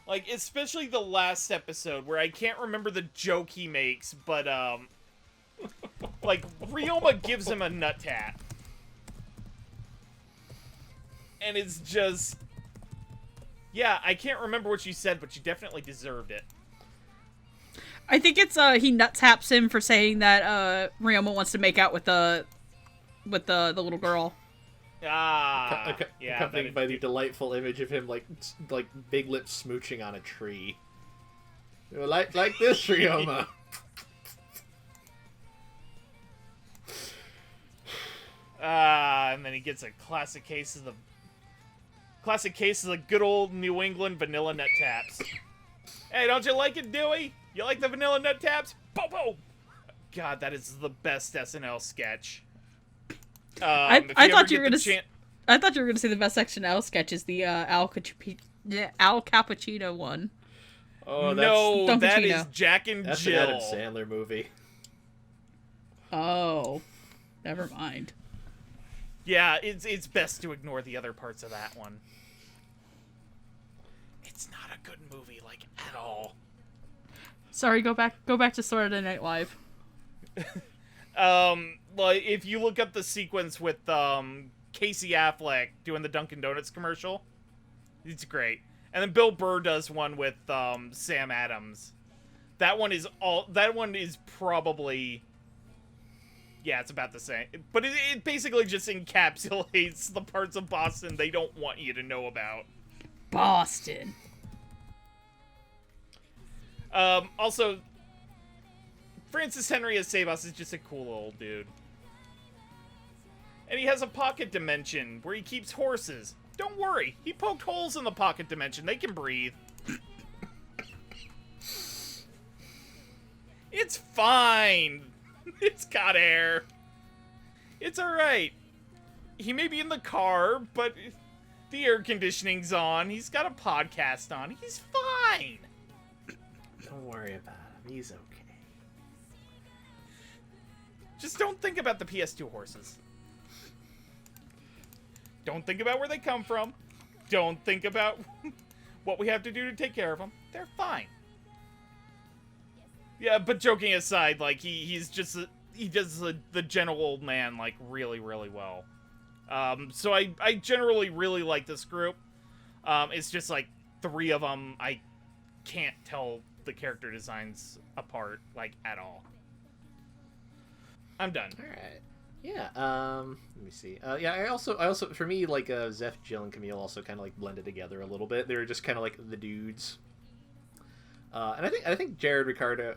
Speaker 4: Like, especially the last episode, where I can't remember the joke he makes, but, like, Ryoma gives him a nut tap. And it's just... Yeah, I can't remember what you said, but you definitely deserved it.
Speaker 1: I think it's, he nut taps him for saying that, Ryoma wants to make out with the little girl.
Speaker 4: Ah, yeah.
Speaker 3: Accompanied by the delightful image of him, like big lips smooching on a tree. Like this, Ryoma.
Speaker 4: And then he gets a classic case of the good old New England vanilla nut taps. Hey, don't you like it, Dewey? You like the vanilla nut taps? Boom, boom. God, that is the best SNL sketch.
Speaker 1: I thought you were gonna say the best SNL sketch is the Al Cappuccino one.
Speaker 3: Oh,
Speaker 4: no, that is Jack and
Speaker 3: that's
Speaker 4: Jill.
Speaker 3: That's an Adam Sandler movie.
Speaker 1: Oh, never mind.
Speaker 4: Yeah, it's best to ignore the other parts of that one. It's not a good movie, like, at all.
Speaker 1: Sorry, go back to Saturday Night Live.
Speaker 4: Like, if you look up the sequence with Casey Affleck doing the Dunkin' Donuts commercial, it's great. And then Bill Burr does one with Sam Adams. That one is probably, yeah, it's about the same. But it basically just encapsulates the parts of Boston they don't want you to know about.
Speaker 1: Boston.
Speaker 4: Also, Francis Henry as Sebas is just a cool old dude. And he has a pocket dimension where he keeps horses. Don't worry. He poked holes in the pocket dimension. They can breathe. It's fine. It's got air. It's alright. He may be in the car, but the air conditioning's on. He's got a podcast on. He's fine.
Speaker 3: Don't worry about him. He's okay.
Speaker 4: Just don't think about the PS2 horses. Don't think about where they come from. Don't think about what we have to do to take care of them. They're fine. Yeah, but joking aside, like, he does the gentle old man, like, really, really well. So I generally really like this group. It's just, like, 3 of them, I can't tell the character designs apart, like, at all. I'm done.
Speaker 3: Alright. Yeah, let me see. Yeah, I also, for me, like, Zeph, Jill, and Camille also kind of, like, blended together a little bit. They were just kind of, like, the dudes. And I think Rico.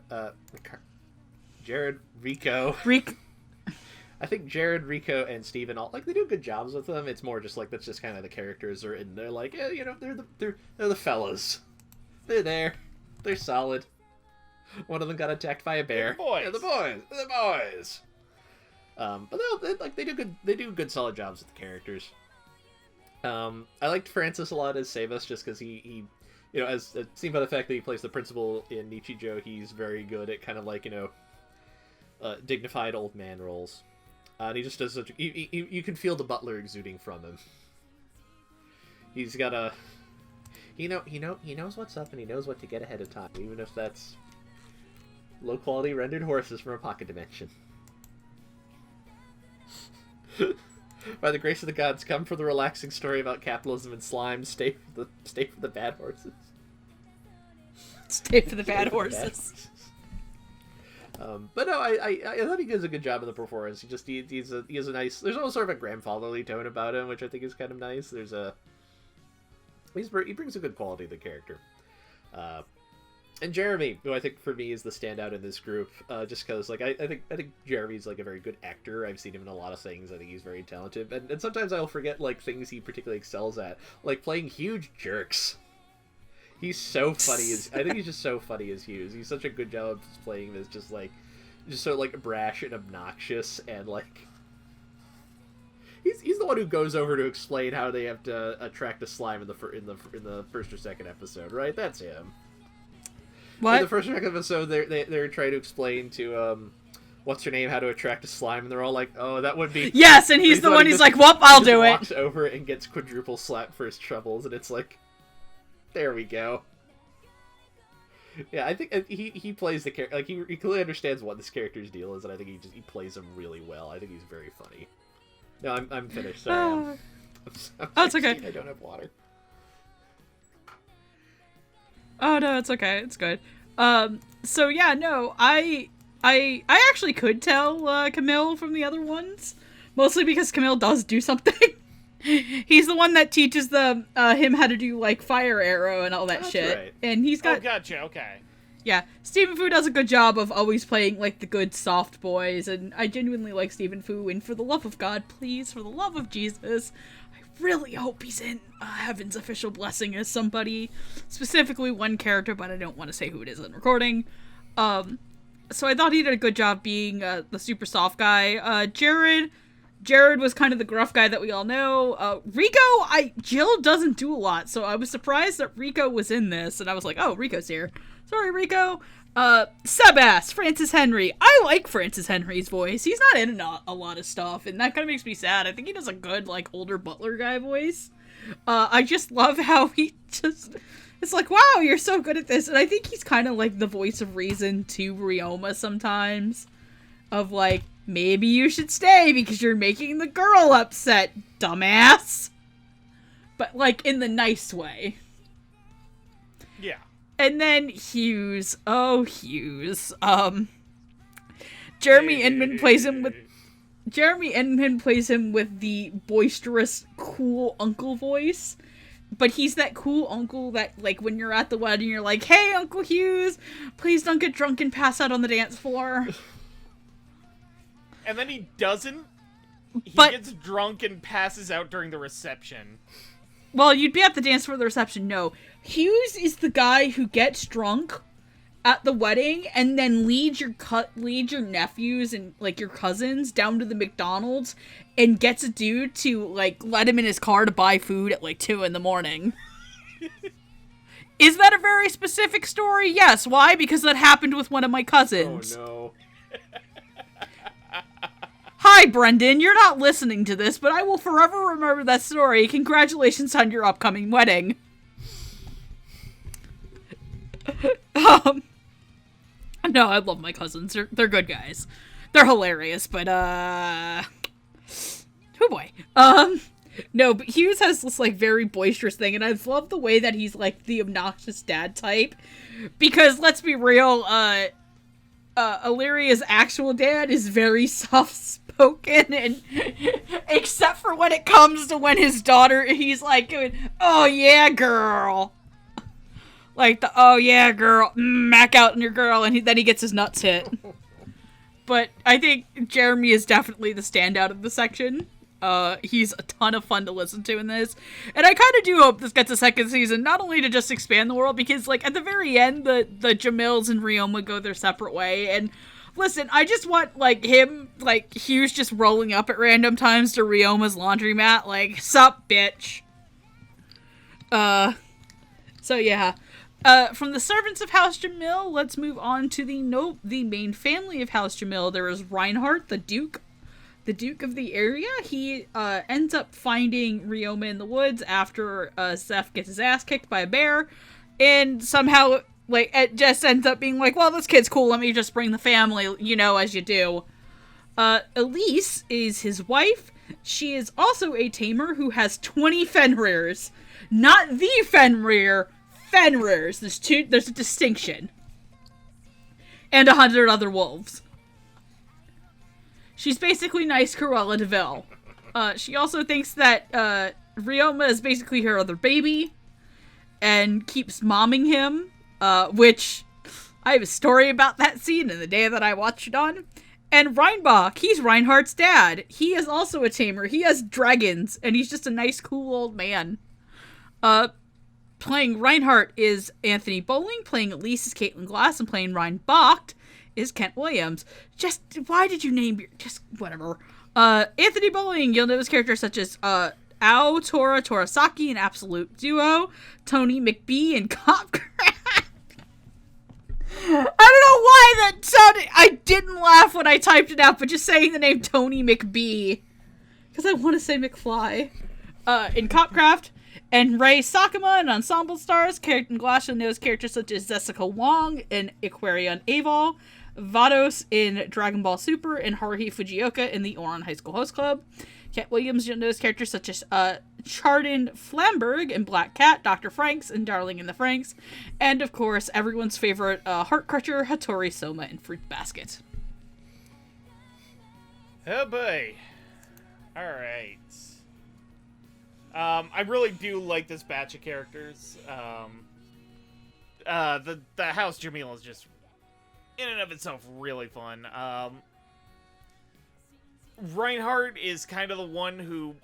Speaker 3: I think Jared, Rico, and Steven all, like, they do good jobs with them. It's more just like, that's just kind of the characters are in there, like, yeah, you know, they're the fellas. They're there. They're solid. One of them got attacked by a bear.
Speaker 4: They're the boys.
Speaker 3: They're the boys. But they do good solid jobs with the characters. I liked Francis a lot as Savas just because he you know, as seen by the fact that he plays the principal in Nichijou, he's very good at kind of like, you know, dignified old man roles. And he just does such. You can feel the butler exuding from him. He's got a. He knows what's up and he knows what to get ahead of time, even if that's low quality rendered horses from a pocket dimension. By the grace of the gods, come for the relaxing story about capitalism and slime. Stay for the bad horses.
Speaker 1: Stay for the bad horses.
Speaker 3: But no, I thought he does a good job in the performance. He has a nice. There's almost sort of a grandfatherly tone about him, which I think is kind of nice. He brings a good quality to the character. And Jeremy, who I think for me is the standout in this group, just because like I think Jeremy's like a very good actor. I've seen him in a lot of things. I think he's very talented, and sometimes I'll forget like things he particularly excels at, like playing huge jerks. He's so funny. I think he's just so funny as Hughes. He's such a good job of playing this, just so like brash and obnoxious, and like he's the one who goes over to explain how they have to attract a slime in the first or second episode, right? That's him.
Speaker 1: What?
Speaker 3: In the first or second episode, they're trying to explain to what's her name how to attract a slime, and they're all like, "Oh, that would be."
Speaker 1: Yes, and he's the one who's like, "Whoop, I'll do it."
Speaker 3: Walks over and gets quadruple slapped for his troubles, and it's like, there we go. Yeah, I think he plays the character like he clearly understands what this character's deal is, and I think he plays him really well. I think he's very funny. No, I'm finished. Sorry,
Speaker 1: Oh, it's okay.
Speaker 3: I don't have water.
Speaker 1: Oh no, it's okay. It's good. So yeah, no, I actually could tell Camille from the other ones, mostly because Camille does do something. He's the one that teaches him how to do like fire arrow and all that shit.
Speaker 3: Right.
Speaker 1: And he's got.
Speaker 4: Oh, gotcha. Okay.
Speaker 1: Yeah, Stephen Fu does a good job of always playing like the good soft boys, and I genuinely like Stephen Fu. And for the love of God, please, for the love of Jesus, I really hope he's in Heaven's Official Blessing as somebody, specifically one character, but I don't want to say who it is in recording. So I thought he did a good job being the super soft guy. Jared was kind of the gruff guy that we all know. Rico, Jill doesn't do a lot, so I was surprised that Rico was in this, and I was like, oh, Rico's here. Sorry, Rico. Sebas, Francis Henry. I like Francis Henry's voice. He's not in a lot of stuff, and that kind of makes me sad. I think he does a good, like, older butler guy voice. I just love how he just... It's like, wow, you're so good at this. And I think he's kind of like the voice of reason to Ryoma sometimes. Of like, maybe you should stay because you're making the girl upset, dumbass. But like in the nice way.
Speaker 4: Yeah.
Speaker 1: And then Hughes. Oh, Hughes. Jeremy Inman plays him with the boisterous, cool uncle voice. But he's that cool uncle that, like, when you're at the wedding, you're like, hey, Uncle Hughes, please don't get drunk and pass out on the dance floor.
Speaker 4: And then he doesn't. He
Speaker 1: But-
Speaker 4: gets drunk and passes out during the reception.
Speaker 1: well, you'd be at the dance for the reception. No. Hughes is the guy who gets drunk at the wedding and then leads your nephews and, like, your cousins down to the McDonald's and gets a dude to, like, let him in his car to buy food at, like, 2 a.m. Is that a very specific story? Yes. Why? Because that happened with one of my cousins.
Speaker 3: Oh, no.
Speaker 1: Hi, Brendan. You're not listening to this, but I will forever remember that story. Congratulations on your upcoming wedding. No, I love my cousins. They're good guys. They're hilarious, but, oh boy. No, but Hughes has this, like, very boisterous thing, and I love the way that he's, like, the obnoxious dad type. Because, let's be real, Illyria's actual dad is very soft-spoken, and except for when it comes to when his daughter, he's like going, oh yeah, girl. Like the, oh yeah, girl, mac out on your girl, and then he gets his nuts hit. But I think Jeremy is definitely the standout of the section. He's a ton of fun to listen to in this. And I kind of do hope this gets a second season, not only to just expand the world, because, like, at the very end, the Jamils and Ryoma go their separate way, and listen, I just want, like, him, like, Hughes just rolling up at random times to Ryoma's laundromat, like, sup, bitch. So yeah. From the servants of House Jamil, let's move on to the main family of House Jamil. There is Reinhardt, the Duke of the area. He ends up finding Ryoma in the woods after Zeph gets his ass kicked by a bear, and somehow, like, it just ends up being like, well, this kid's cool, let me just bring the family, you know, as you do. Elise is his wife. She is also a tamer who has 20 Fenrirs. Not the Fenrir, Fenrirs. There's a distinction. And 100 other wolves. She's basically nice Cruella de Vil. She also thinks that Ryoma is basically her other baby and keeps momming him, which I have a story about that scene in the day that I watched it on. And Reinbach, he's Reinhardt's dad. He is also a tamer. He has dragons, and he's just a nice, cool old man. Playing Reinhardt is Anthony Bowling, playing Elise is Caitlin Glass, and playing Reinbach is Kent Williams. Just, why did you name your, just, whatever. Anthony Bowling, you'll know his characters such as, Ao Torasaki in Absolute Duo, Tony McBee in Copcraft. I don't know why that sounded, I didn't laugh when I typed it out, but just saying the name Tony McBee, because I want to say McFly, in Copcraft. And Rei Sakuma in Ensemble Stars, Caitlin Glass knows characters such as Jessica Wong in Aquarion Aval, Vados in Dragon Ball Super, and Haruhi Fujioka in the Ouran High School Host Club. Kent Williams knows characters such as Chardon Flamberg in Black Cat, Dr. Franks in Darling in the Franks, and of course everyone's favorite Heartcrusher Hattori Soma in Fruit Basket.
Speaker 4: Oh boy. Alright. I really do like this batch of characters. The House Jamil is just, in and of itself, really fun. Reinhardt is kind of the one who,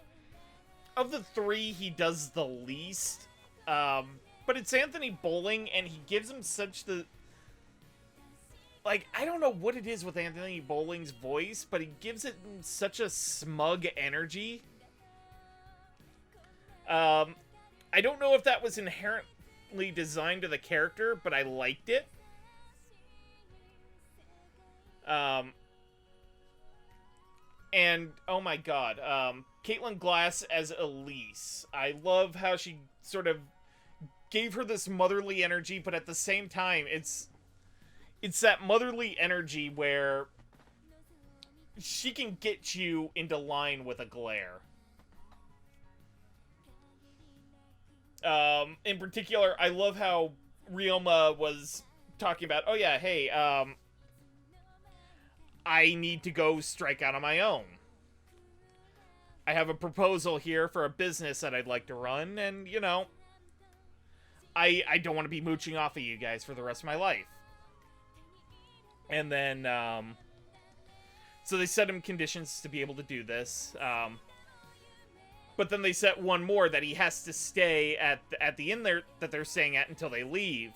Speaker 4: of the three, he does the least. But it's Anthony Bowling, and he gives him such the... Like, I don't know what it is with Anthony Bowling's voice, but he gives it such a smug energy. I don't know if that was inherently designed to the character, but I liked it. And, oh my god, Caitlin Glass as Elise. I love how she sort of gave her this motherly energy, but at the same time, it's that motherly energy where she can get you into line with a glare. In particular, I love how Ryoma was talking about, oh yeah, hey, I need to go strike out on my own. I have a proposal here for a business that I'd like to run, and, you know, I don't want to be mooching off of you guys for the rest of my life. And then, so they set him conditions to be able to do this. But then they set one more that he has to stay at the inn there that they're staying at until they leave.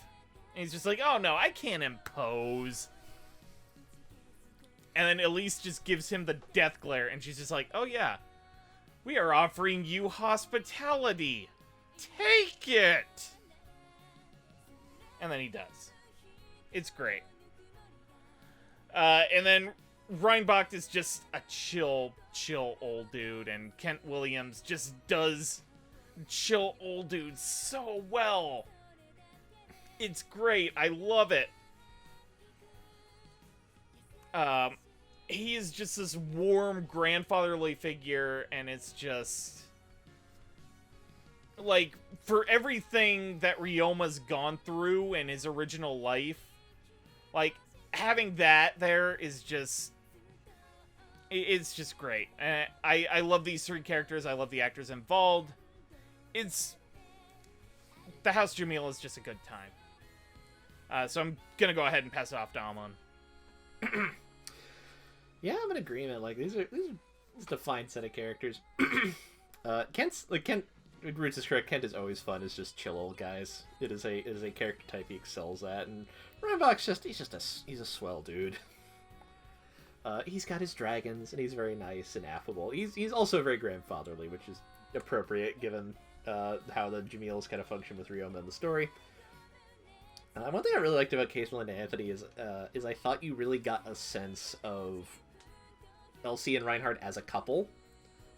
Speaker 4: And he's just like, oh no, I can't impose. And then Elise just gives him the death glare, and she's just like, oh yeah, we are offering you hospitality. Take it! And then he does. It's great. And then Reinbach is just a chill old dude, and Kent Williams just does chill old dudes so well. It's great. I love it. He is just this warm, grandfatherly figure, and it's just... like, for everything that Ryoma's gone through in his original life, like, having that there is just... it's just great. I love these three characters. I love the actors involved. It's... the House Jamil is just a good time. So I'm gonna go ahead and pass it off to Amon.
Speaker 3: Yeah, I'm in agreement. Like, these are just a fine set of characters. Kent, Roots is correct. Kent is always fun as just chill old guys. It is a character type he excels at, and Reinbach's he's a swell dude. He's got his dragons, and he's very nice and affable. He's also very grandfatherly, which is appropriate given how the Jamils kind of function with Ryoma in the story. One thing I really liked about Caseland and Anthony is I thought you really got a sense of Elsie and Reinhardt as a couple.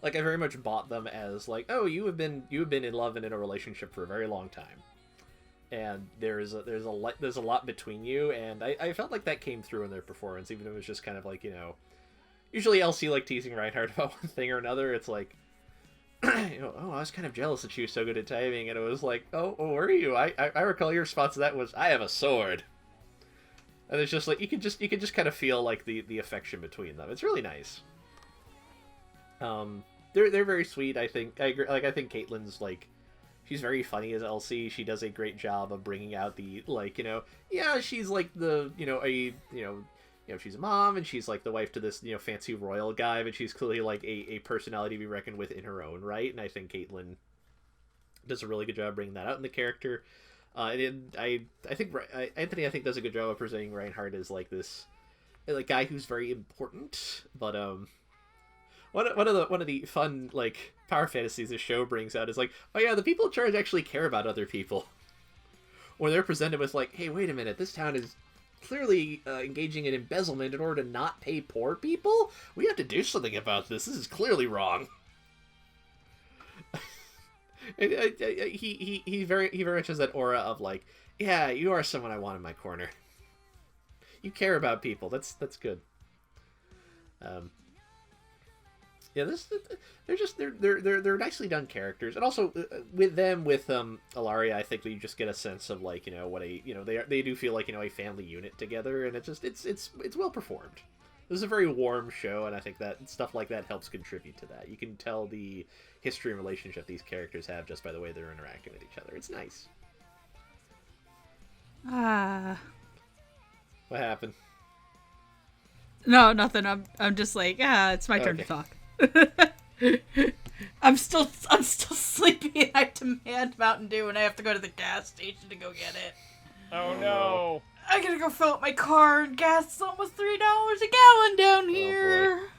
Speaker 3: Like, I very much bought them as, like, oh, you have been in love and in a relationship for a very long time, and there's a lot between you, and I felt like that came through in their performance, even if it was just kind of like, you know, usually Elsie like teasing Reinhardt about one thing or another. It's like, you know, oh, I was kind of jealous that she was so good at timing, and it was like, oh, were you? I recall your response to that was, I have a sword. And it's just like, you could just kind of feel like the affection between them. It's really nice. They're very sweet. I think I think Caitlin's, like, she's very funny as Elsie. She does a great job of bringing out the, like, you know, yeah, she's like the, you know, she's a mom, and she's like the wife to this, you know, fancy royal guy, but she's clearly like a personality to be reckoned with in her own right. And I think Caitlin does a really good job bringing that out in the character. And I think Anthony, I think, does a good job of presenting Reinhardt as like this, like, guy who's very important. But one of the fun, like, power fantasies this show brings out is like, oh yeah, the people in charge actually care about other people. Or they're presented with like, hey, wait a minute, this town is clearly engaging in embezzlement in order to not pay poor people. We have to do something about this. This is clearly wrong. He very much has that aura of like, yeah, you are someone I want in my corner. You care about people. That's good. Yeah, they're nicely done characters, and also with Ilaria, I think that you just get a sense of, like, you know, what they do feel like, you know, a family unit together, and it's well performed. This is a very warm show, and I think that stuff like that helps contribute to that. You can tell the history and relationship these characters have just by the way they're interacting with each other. It's nice. What happened?
Speaker 1: No, nothing. I'm just like, it's my turn to talk. I'm still sleepy, and I demand Mountain Dew, and I have to go to the gas station to go get it.
Speaker 4: Oh no!
Speaker 1: I gotta go fill up my car, and gas is almost $3 a gallon down here.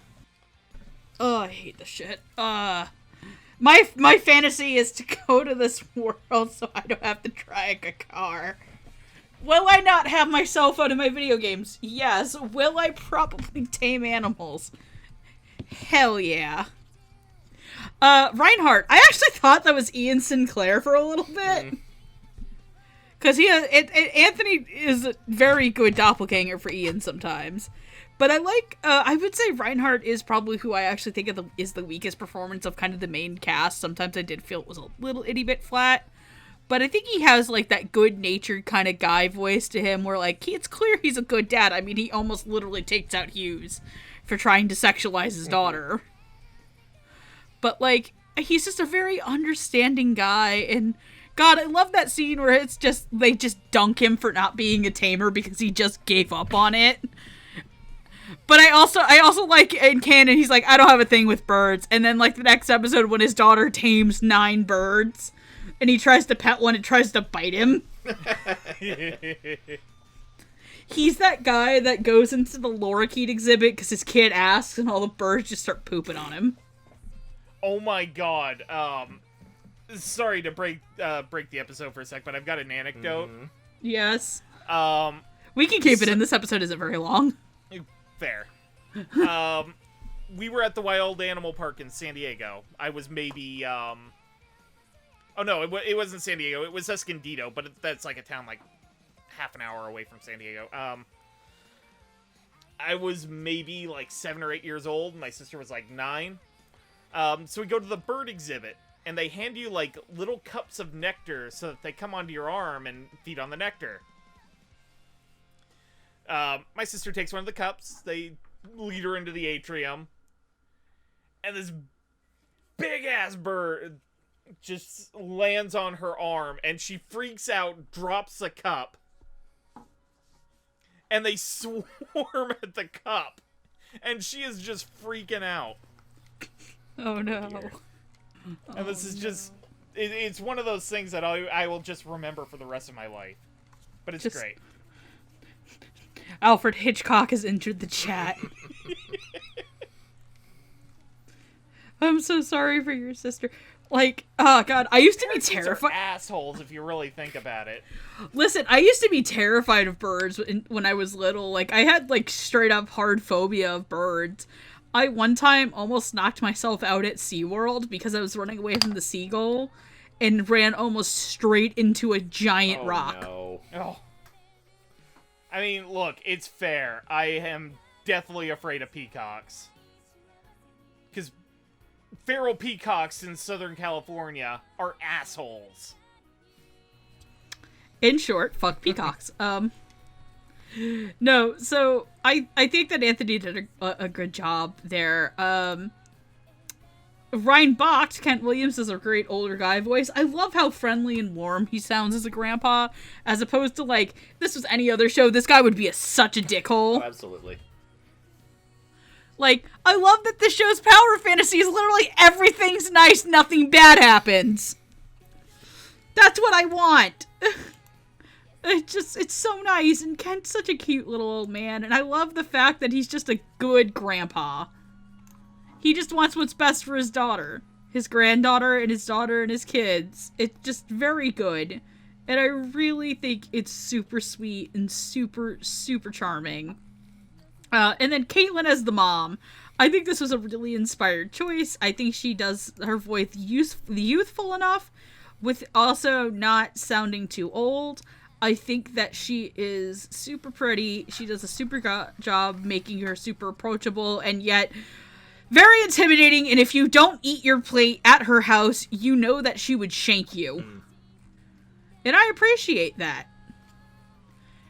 Speaker 1: Oh, I hate this shit. My fantasy is to go to this world so I don't have to drag a car. Will I not have my cell phone in my video games? Yes. Will I probably tame animals? Hell yeah. Reinhardt. I actually thought that was Ian Sinclair for a little bit. Because Anthony is a very good doppelganger for Ian sometimes. But I would say Reinhardt is probably who I actually think is the weakest performance of kind of the main cast. Sometimes I did feel it was a little itty bit flat. But I think he has, like, that good-natured kind of guy voice to him where, like, it's clear he's a good dad. I mean, he almost literally takes out Hughes for trying to sexualize his daughter. But, like, he's just a very understanding guy, and God, I love that scene where it's just, they just dunk him for not being a tamer because he just gave up on it. But I also like in canon, he's like, I don't have a thing with birds. And then like the next episode when his daughter tames 9 birds and he tries to pet one, it tries to bite him. He's that guy that goes into the lorikeet exhibit because his kid asks and all the birds just start pooping on him.
Speaker 4: Oh my god. Sorry to break the episode for a sec, but I've got an anecdote.
Speaker 3: Mm-hmm.
Speaker 1: Yes. We can keep it in. This episode isn't very long.
Speaker 4: Fair. We were at the Wild Animal Park in San Diego. I was maybe, oh no, it wasn't San Diego. It was Escondido, but that's like a town like half an hour away from San Diego. I was maybe like 7 or 8 years old. My sister was like 9. So we go to the bird exhibit, and they hand you like little cups of nectar so that they come onto your arm and feed on the nectar. My sister takes one of the cups, they lead her into the atrium, and this big-ass bird just lands on her arm, and she freaks out, drops the cup, and they swarm at the cup, and she is just freaking out.
Speaker 1: Oh no.
Speaker 4: And this is just, it's one of those things that I will just remember for the rest of my life. But it's
Speaker 1: Just-
Speaker 4: great.
Speaker 1: Alfred Hitchcock has entered the chat. I'm so sorry for your sister. Like, oh god, I used to be
Speaker 4: Parakeets are
Speaker 1: terrified.
Speaker 4: assholes if you really think about it.
Speaker 1: Listen, I used to be terrified of birds when I was little. Like, I had like straight up hard phobia of birds. I one time almost knocked myself out at SeaWorld because I was running away from the seagull and ran almost straight into a giant rock.
Speaker 3: No.
Speaker 4: Oh. I mean, look, it's fair. I am deathly afraid of peacocks. Because feral peacocks in Southern California are assholes.
Speaker 1: In short, fuck peacocks. No, so I think that Anthony did a good job there. Ryan Bocht, Kent Williams, is a great older guy voice. I love how friendly and warm he sounds as a grandpa, as opposed to, like, this was any other show, this guy would be such a dickhole.
Speaker 3: Oh, absolutely.
Speaker 1: Like, I love that this show's power fantasy is literally everything's nice, nothing bad happens. That's what I want. It's so nice, and Kent's such a cute little old man, and I love the fact that he's just a good grandpa. He just wants what's best for his daughter, his granddaughter, and his daughter, and his kids. It's just very good, and I really think it's super sweet and super, super charming. And then Caitlin as the mom. I think this was a really inspired choice. I think she does her voice youthful enough, with also not sounding too old. I think that she is super pretty. She does a super job making her super approachable and yet very intimidating. And if you don't eat your plate at her house, you know that she would shank you. And I appreciate that.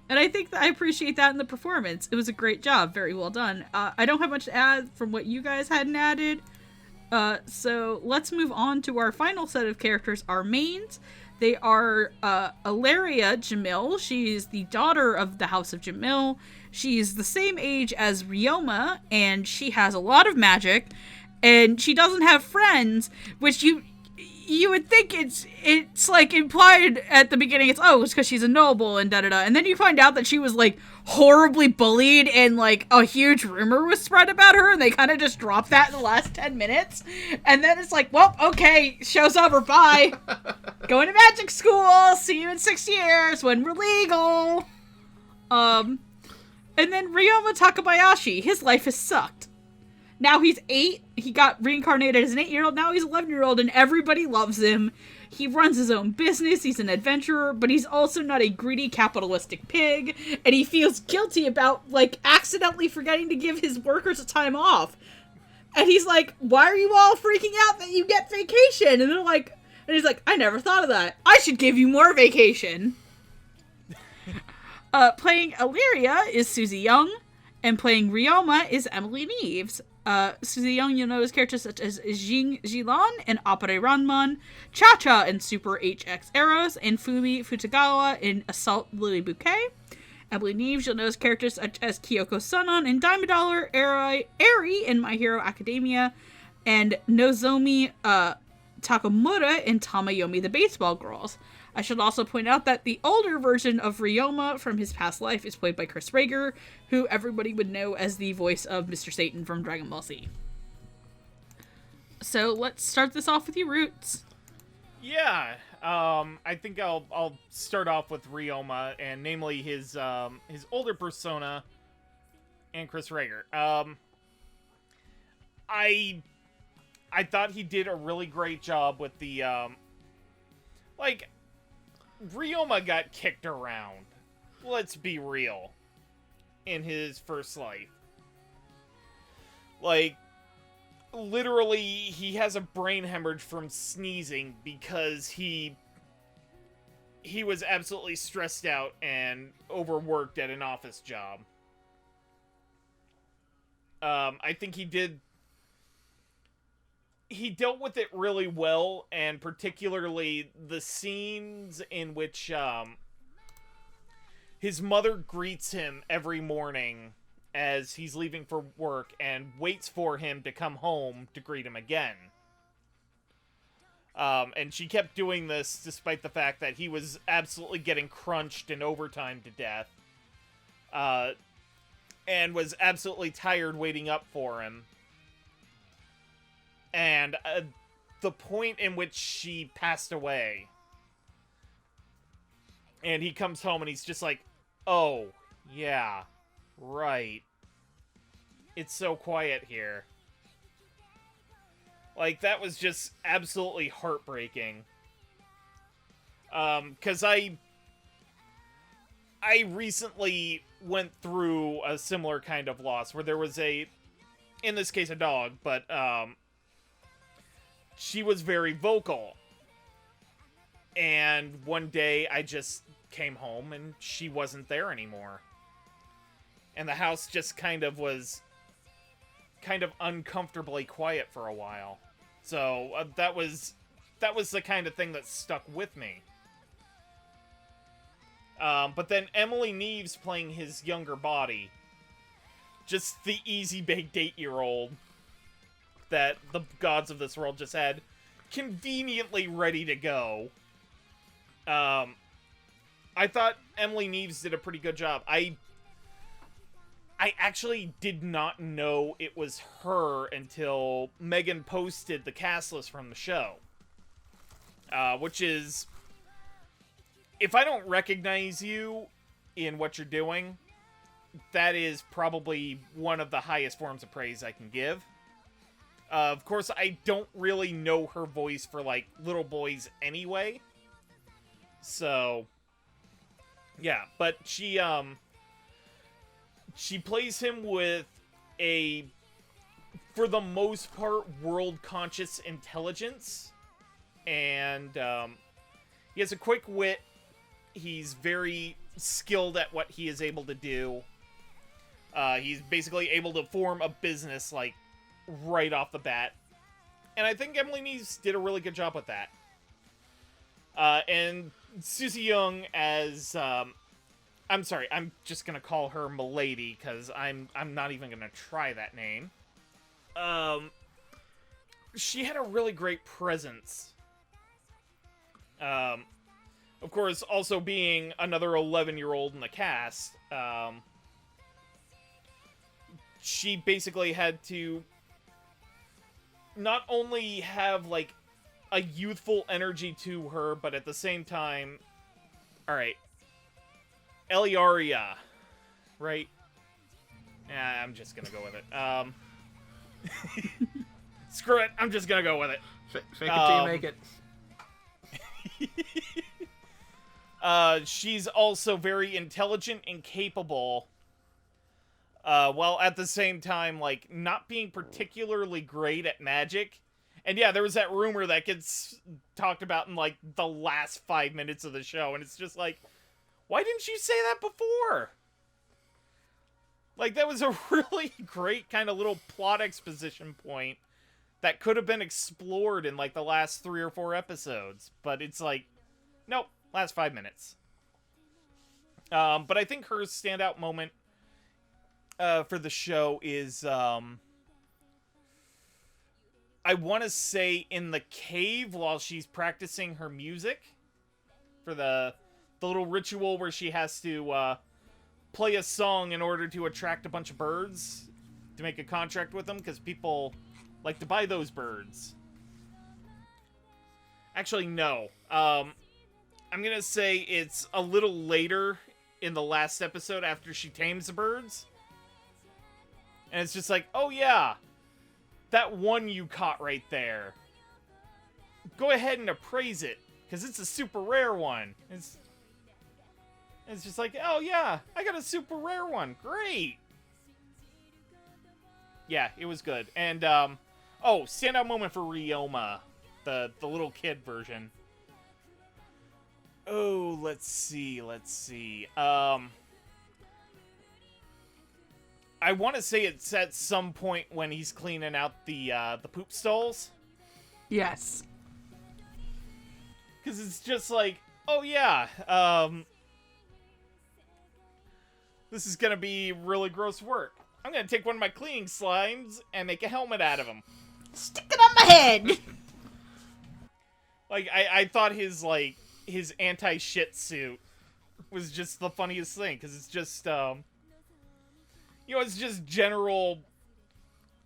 Speaker 1: And I think that I appreciate that in the performance. It was a great job. Very well done. I don't have much to add from what you guys hadn't added. So let's move on to our final set of characters, our mains. They are Ilaria Jamil. She's the daughter of the House of Jamil. She's the same age as Ryoma, and she has a lot of magic, and she doesn't have friends, which you would think it's like implied at the beginning. It's because she's a noble and da-da-da. And then you find out that she was like horribly bullied and like a huge rumor was spread about her, and they kind of just dropped that in the last 10 minutes. And then it's like, well, okay, show's over, bye. Going to magic school, see you in 6 years when we're legal. And then Ryoma Takabayashi, his life has sucked. Now he's 8, he got reincarnated as an 8-year-old, now he's 11-year-old, and everybody loves him. He runs his own business, he's an adventurer, but he's also not a greedy capitalistic pig, and he feels guilty about, like, accidentally forgetting to give his workers a time off. And he's like, why are you all freaking out that you get vacation? And they're like, and he's like, I never thought of that. I should give you more vacation. Playing Illyria is Susie Young, and playing Ryoma is Emily Neves. Susie Young, you'll know his characters such as Jing Jilan in Apare Ranman, Cha-Cha in Super HX Arrows, and Fumi Futagawa in Assault Lily Bouquet. Emily Neves, you'll know as characters such as Kyoko Sanon in Dime a Dollar, Eri in My Hero Academia, and Nozomi Takamura in Tamayomi the Baseball Girls. I should also point out that the older version of Ryoma from his past life is played by Chris Rager, who everybody would know as the voice of Mr. Satan from Dragon Ball Z. So let's start this off with you, Roots.
Speaker 4: Yeah, I think I'll start off with Ryoma, and namely his older persona and Chris Rager. I thought he did a really great job with the Ryoma got kicked around. Let's be real. In his first life. Literally, he has a brain hemorrhage from sneezing because he was absolutely stressed out and overworked at an office job. I think he dealt with it really well, and particularly the scenes in which his mother greets him every morning as he's leaving for work and waits for him to come home to greet him again. And she kept doing this despite the fact that he was absolutely getting crunched in overtime to death. And was absolutely tired waiting up for him. And the point in which she passed away, and he comes home and he's just like, oh, yeah, right. It's so quiet here. That was just absolutely heartbreaking. 'Cause I recently went through a similar kind of loss where there was in this case, a dog, but, she was very vocal. And one day I just came home and she wasn't there anymore. And the house just was uncomfortably quiet for a while. So that was the kind of thing that stuck with me. But then Emily Neves playing his younger body. Just the easy-baked 8-year-old that the gods of this world just had conveniently ready to go. I thought Emily Neves did a pretty good job. I actually did not know it was her until Megan posted the cast list from the show. Which is, if I don't recognize you in what you're doing, that is probably one of the highest forms of praise I can give. Of course, I don't really know her voice for, little boys anyway. So, yeah, but she plays him with for the most part, world-conscious intelligence. And, he has a quick wit. He's very skilled at what he is able to do. He's basically able to form a business, right off the bat. And I think Emily Neves did a really good job with that. And Susie Young as, I'm sorry, I'm just gonna call her Milady, because I'm not even gonna try that name. She had a really great presence. Of course, also being another 11-year-old in the cast, she basically had to not only have, a youthful energy to her, but at the same time... Alright. Eliaria. Right? I'm just gonna go with it. Screw it, I'm just gonna go with it.
Speaker 3: Fake it till you make it.
Speaker 4: She's also very intelligent and capable, while at the same time, not being particularly great at magic. And yeah, there was that rumor that gets talked about in, the last 5 minutes of the show, and it's just why didn't you say that before? That was a really great kind of little plot exposition point that could have been explored in, the last 3 or 4 episodes. But it's nope, last 5 minutes. But I think her standout moment for the show is, I want to say in the cave while she's practicing her music for the little ritual where she has to play a song in order to attract a bunch of birds to make a contract with them, because people like to buy those birds. Actually, no. I'm gonna say it's a little later in the last episode after she tames the birds. And it's just like, oh yeah, that one you caught right there. Go ahead and appraise it, because it's a super rare one. It's just like, oh yeah, I got a super rare one. Great. Yeah, it was good. And, standout moment for Ryoma, the little kid version. Oh, let's see. I want to say it's at some point when he's cleaning out the poop stalls.
Speaker 1: Yes.
Speaker 4: Because it's just like, oh yeah, this is gonna be really gross work. I'm gonna take one of my cleaning slimes and make a helmet out of him.
Speaker 1: Stick it on my head!
Speaker 4: Like, I thought his anti-shit suit was just the funniest thing, because it's just, it's just general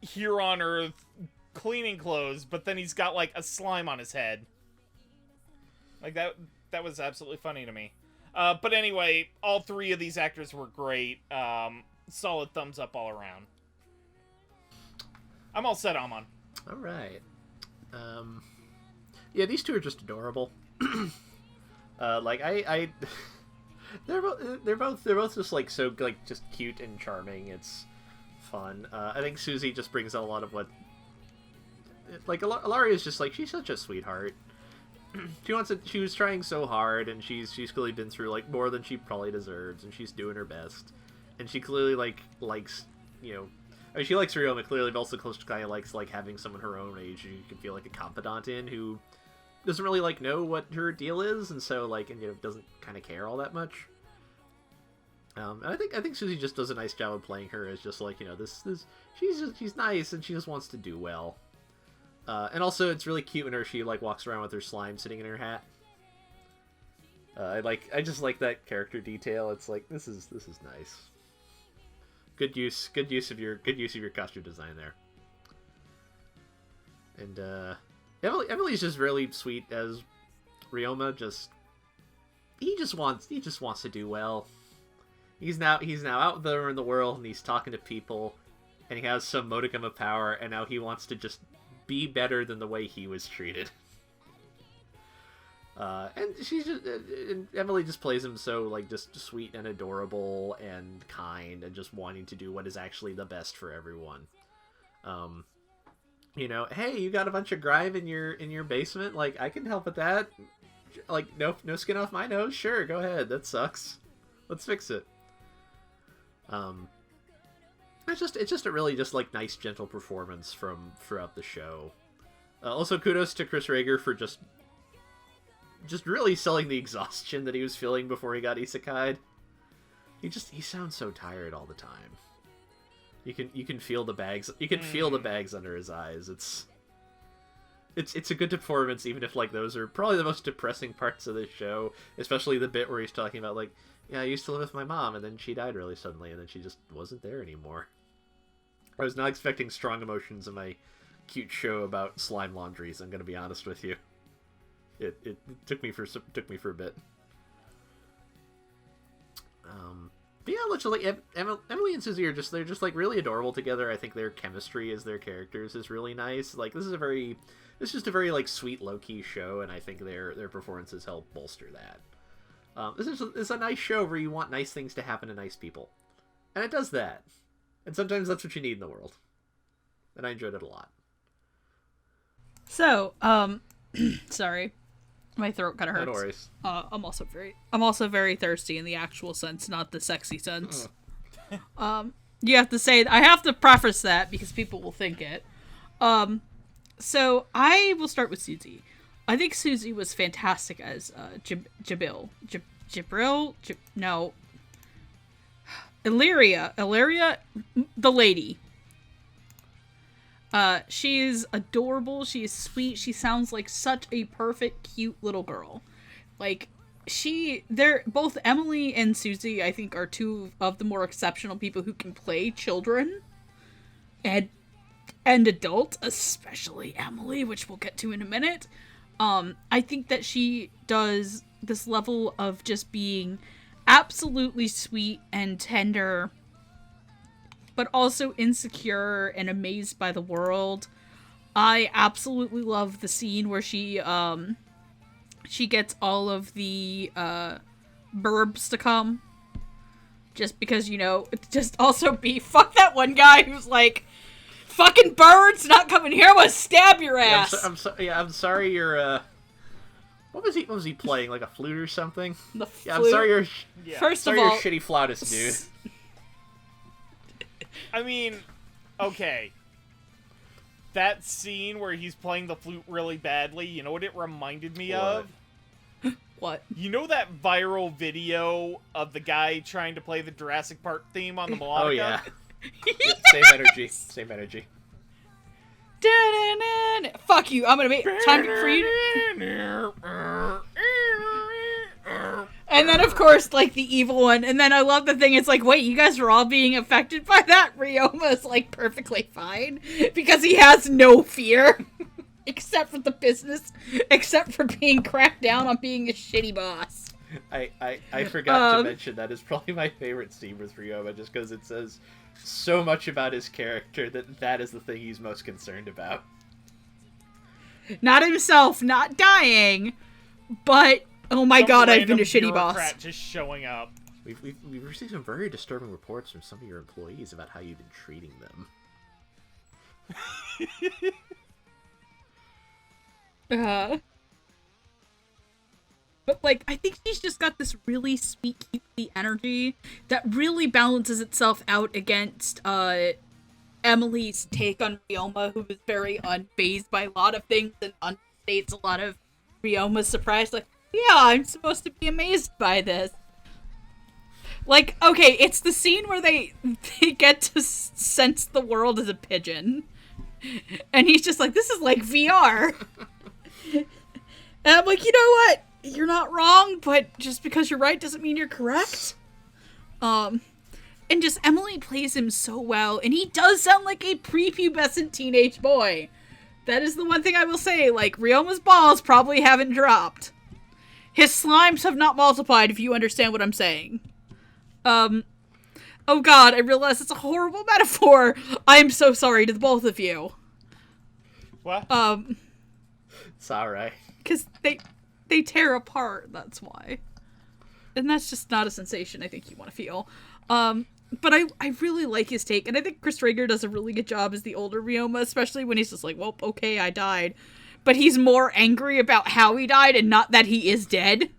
Speaker 4: here on Earth cleaning clothes, but then he's got, like, a slime on his head. Like, that was absolutely funny to me. But anyway, all three of these actors were great. Solid thumbs up all around. I'm all set, Amon.
Speaker 3: All right. Yeah, these two are just adorable. They're both just like so like just cute and charming. It's fun. I think Susie just brings out a lot of what like Ilaria is just like, she's such a sweetheart. She was trying so hard, and she's clearly been through like more than she probably deserves, and she's doing her best. And she clearly likes, I mean, she likes Ryoma clearly, but also kind of likes having someone her own age who you can feel like a confidant in, who doesn't really know what her deal is, and so doesn't kind of care all that much. And I think Susie just does a nice job of playing her as just she's nice, and she just wants to do well. And also it's really cute when she walks around with her slime sitting in her hat. I just like that character detail. It's like, this is nice. Good use of your costume design there. And Emily's just really sweet as Ryoma. He just wants to do well. He's now out there in the world, and he's talking to people, and he has some modicum of power, and now he wants to just be better than the way he was treated. And Emily just plays him so just sweet and adorable and kind, and just wanting to do what is actually the best for everyone. Hey, you got a bunch of grime in your basement? I can help with that. No skin off my nose. Sure, go ahead. That sucks. Let's fix it. It's just a really nice, gentle performance throughout the show. Also, kudos to Chris Rager for just really selling the exhaustion that he was feeling before he got isekai'd. He sounds so tired all the time. You can feel the bags. You can feel the bags under his eyes. It's a good performance, even if those are probably the most depressing parts of the show, especially the bit where he's talking about I used to live with my mom, and then she died really suddenly, and then she just wasn't there anymore. I was not expecting strong emotions in my cute show about slime laundries, I'm going to be honest with you. It took me for a bit. But yeah, literally, Emily and Susie are they're just really adorable together. I think their chemistry as their characters is really nice. This is just a very sweet, low-key show, and I think their performances help bolster that. This is a nice show where you want nice things to happen to nice people. And it does that. And sometimes that's what you need in the world. And I enjoyed it a lot.
Speaker 1: So, sorry. My throat kind of hurts.
Speaker 3: No worries.
Speaker 1: I'm also very thirsty in the actual sense, not the sexy sense. You have to say, I have to preface that because people will think it. So I will start with Susie. I think Susie was fantastic as Jibril. Illyria, the lady. She is adorable. She is sweet. She sounds like such a perfect, cute little girl. Like, they're both Emily and Susie, I think, are two of the more exceptional people who can play children and adult, especially Emily, which we'll get to in a minute. I think that she does this level of just being absolutely sweet and tender, but also insecure and amazed by the world. I absolutely love the scene where she gets all of the burbs to come. Just because, just also fuck that one guy who's like, fucking birds not coming here, I'm gonna stab your ass.
Speaker 3: I'm sorry you're, what was he playing, like a flute or something?
Speaker 1: The flute?
Speaker 3: Yeah, I'm sorry you're,
Speaker 1: First of all,
Speaker 3: you're a shitty flautist, dude.
Speaker 4: I mean, okay. That scene where he's playing the flute really badly, you know what it reminded me of?
Speaker 1: What?
Speaker 4: You know that viral video of the guy trying to play the Jurassic Park theme on the melodica?
Speaker 3: Oh, yeah. Same energy. Same energy.
Speaker 1: Fuck you, I'm gonna make time for you. And then, of course, like, the evil one. And then I love the thing, it's like, wait, you guys are all being affected by that? Ryoma's, like, perfectly fine. Because he has no fear. Except for the business. Except for being cracked down on being a shitty boss.
Speaker 3: I forgot to mention that is probably my favorite scene with Ryoma, just because it says so much about his character that is the thing he's most concerned about.
Speaker 1: Not himself, not dying, but... Oh my god, I've been a shitty boss.
Speaker 4: Just showing up.
Speaker 3: We've received some very disturbing reports from some of your employees about how you've been treating them.
Speaker 1: But, like, I think she's just got this really sweet, cutesy energy that really balances itself out against, Emily's take on Ryoma, who is very unfazed by a lot of things and understates a lot of Ryoma's surprise, like, yeah, I'm supposed to be amazed by this. Like, okay, it's the scene where they get to sense the world as a pigeon. And he's just like, this is like VR. And I'm like, you know what? You're not wrong, but just because you're right doesn't mean you're correct. And just Emily plays him so well, and he does sound like a prepubescent teenage boy. That is the one thing I will say, like, Ryoma's balls probably haven't dropped. His slimes have not multiplied, if you understand what I'm saying. Oh god, I realize it's a horrible metaphor. I am so sorry to the both of you.
Speaker 4: What?
Speaker 3: It's alright.
Speaker 1: Because they tear apart, that's why. And that's just not a sensation I think you want to feel. But I really like his take, and I think Chris Traeger does a really good job as the older Ryoma, especially when he's just like, well, okay, I died. But he's more angry about how he died and not that he is dead.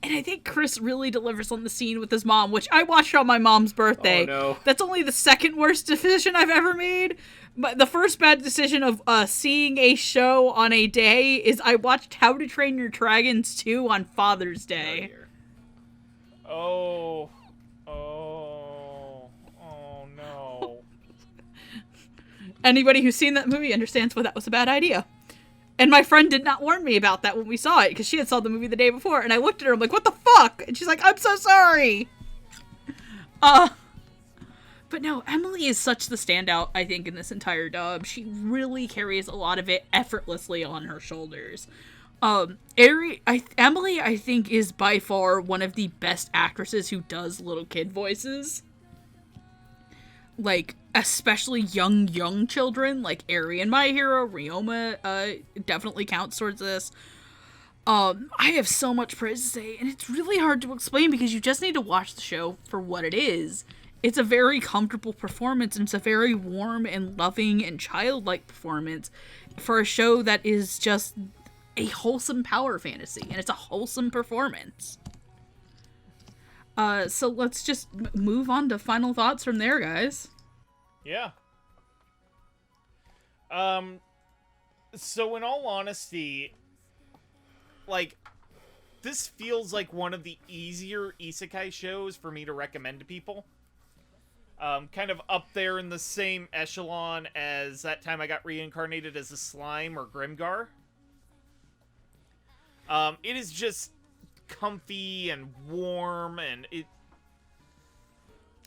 Speaker 1: And I think Chris really delivers on the scene with his mom, which I watched on my mom's birthday.
Speaker 3: Oh, no.
Speaker 1: That's only the second worst decision I've ever made. But the first bad decision of seeing a show on a day is I watched How to Train Your Dragons 2 on Father's Day.
Speaker 4: Oh no.
Speaker 1: Anybody who's seen that movie understands why that was a bad idea. And my friend did not warn me about that when we saw it, because she had saw the movie the day before, and I looked at her, I'm like, what the fuck? And she's like, I'm so sorry! But no, Emily is such the standout, I think, in this entire dub. She really carries a lot of it effortlessly on her shoulders. Emily, I think, is by far one of the best actresses who does little kid voices. Like, especially young children, like Eri in My Hero, Ryoma, definitely counts towards this. I have so much praise to say, and it's really hard to explain because you just need to watch the show for what it is. It's a very comfortable performance, and it's a very warm and loving and childlike performance for a show that is just a wholesome power fantasy, and it's a wholesome performance. So let's just move on to final thoughts from there, guys.
Speaker 4: Yeah. So in all honesty, like, this feels like one of the easier isekai shows for me to recommend to people. Kind of up there in the same echelon as that time I got reincarnated as a slime or Grimgar. It is just comfy and warm, and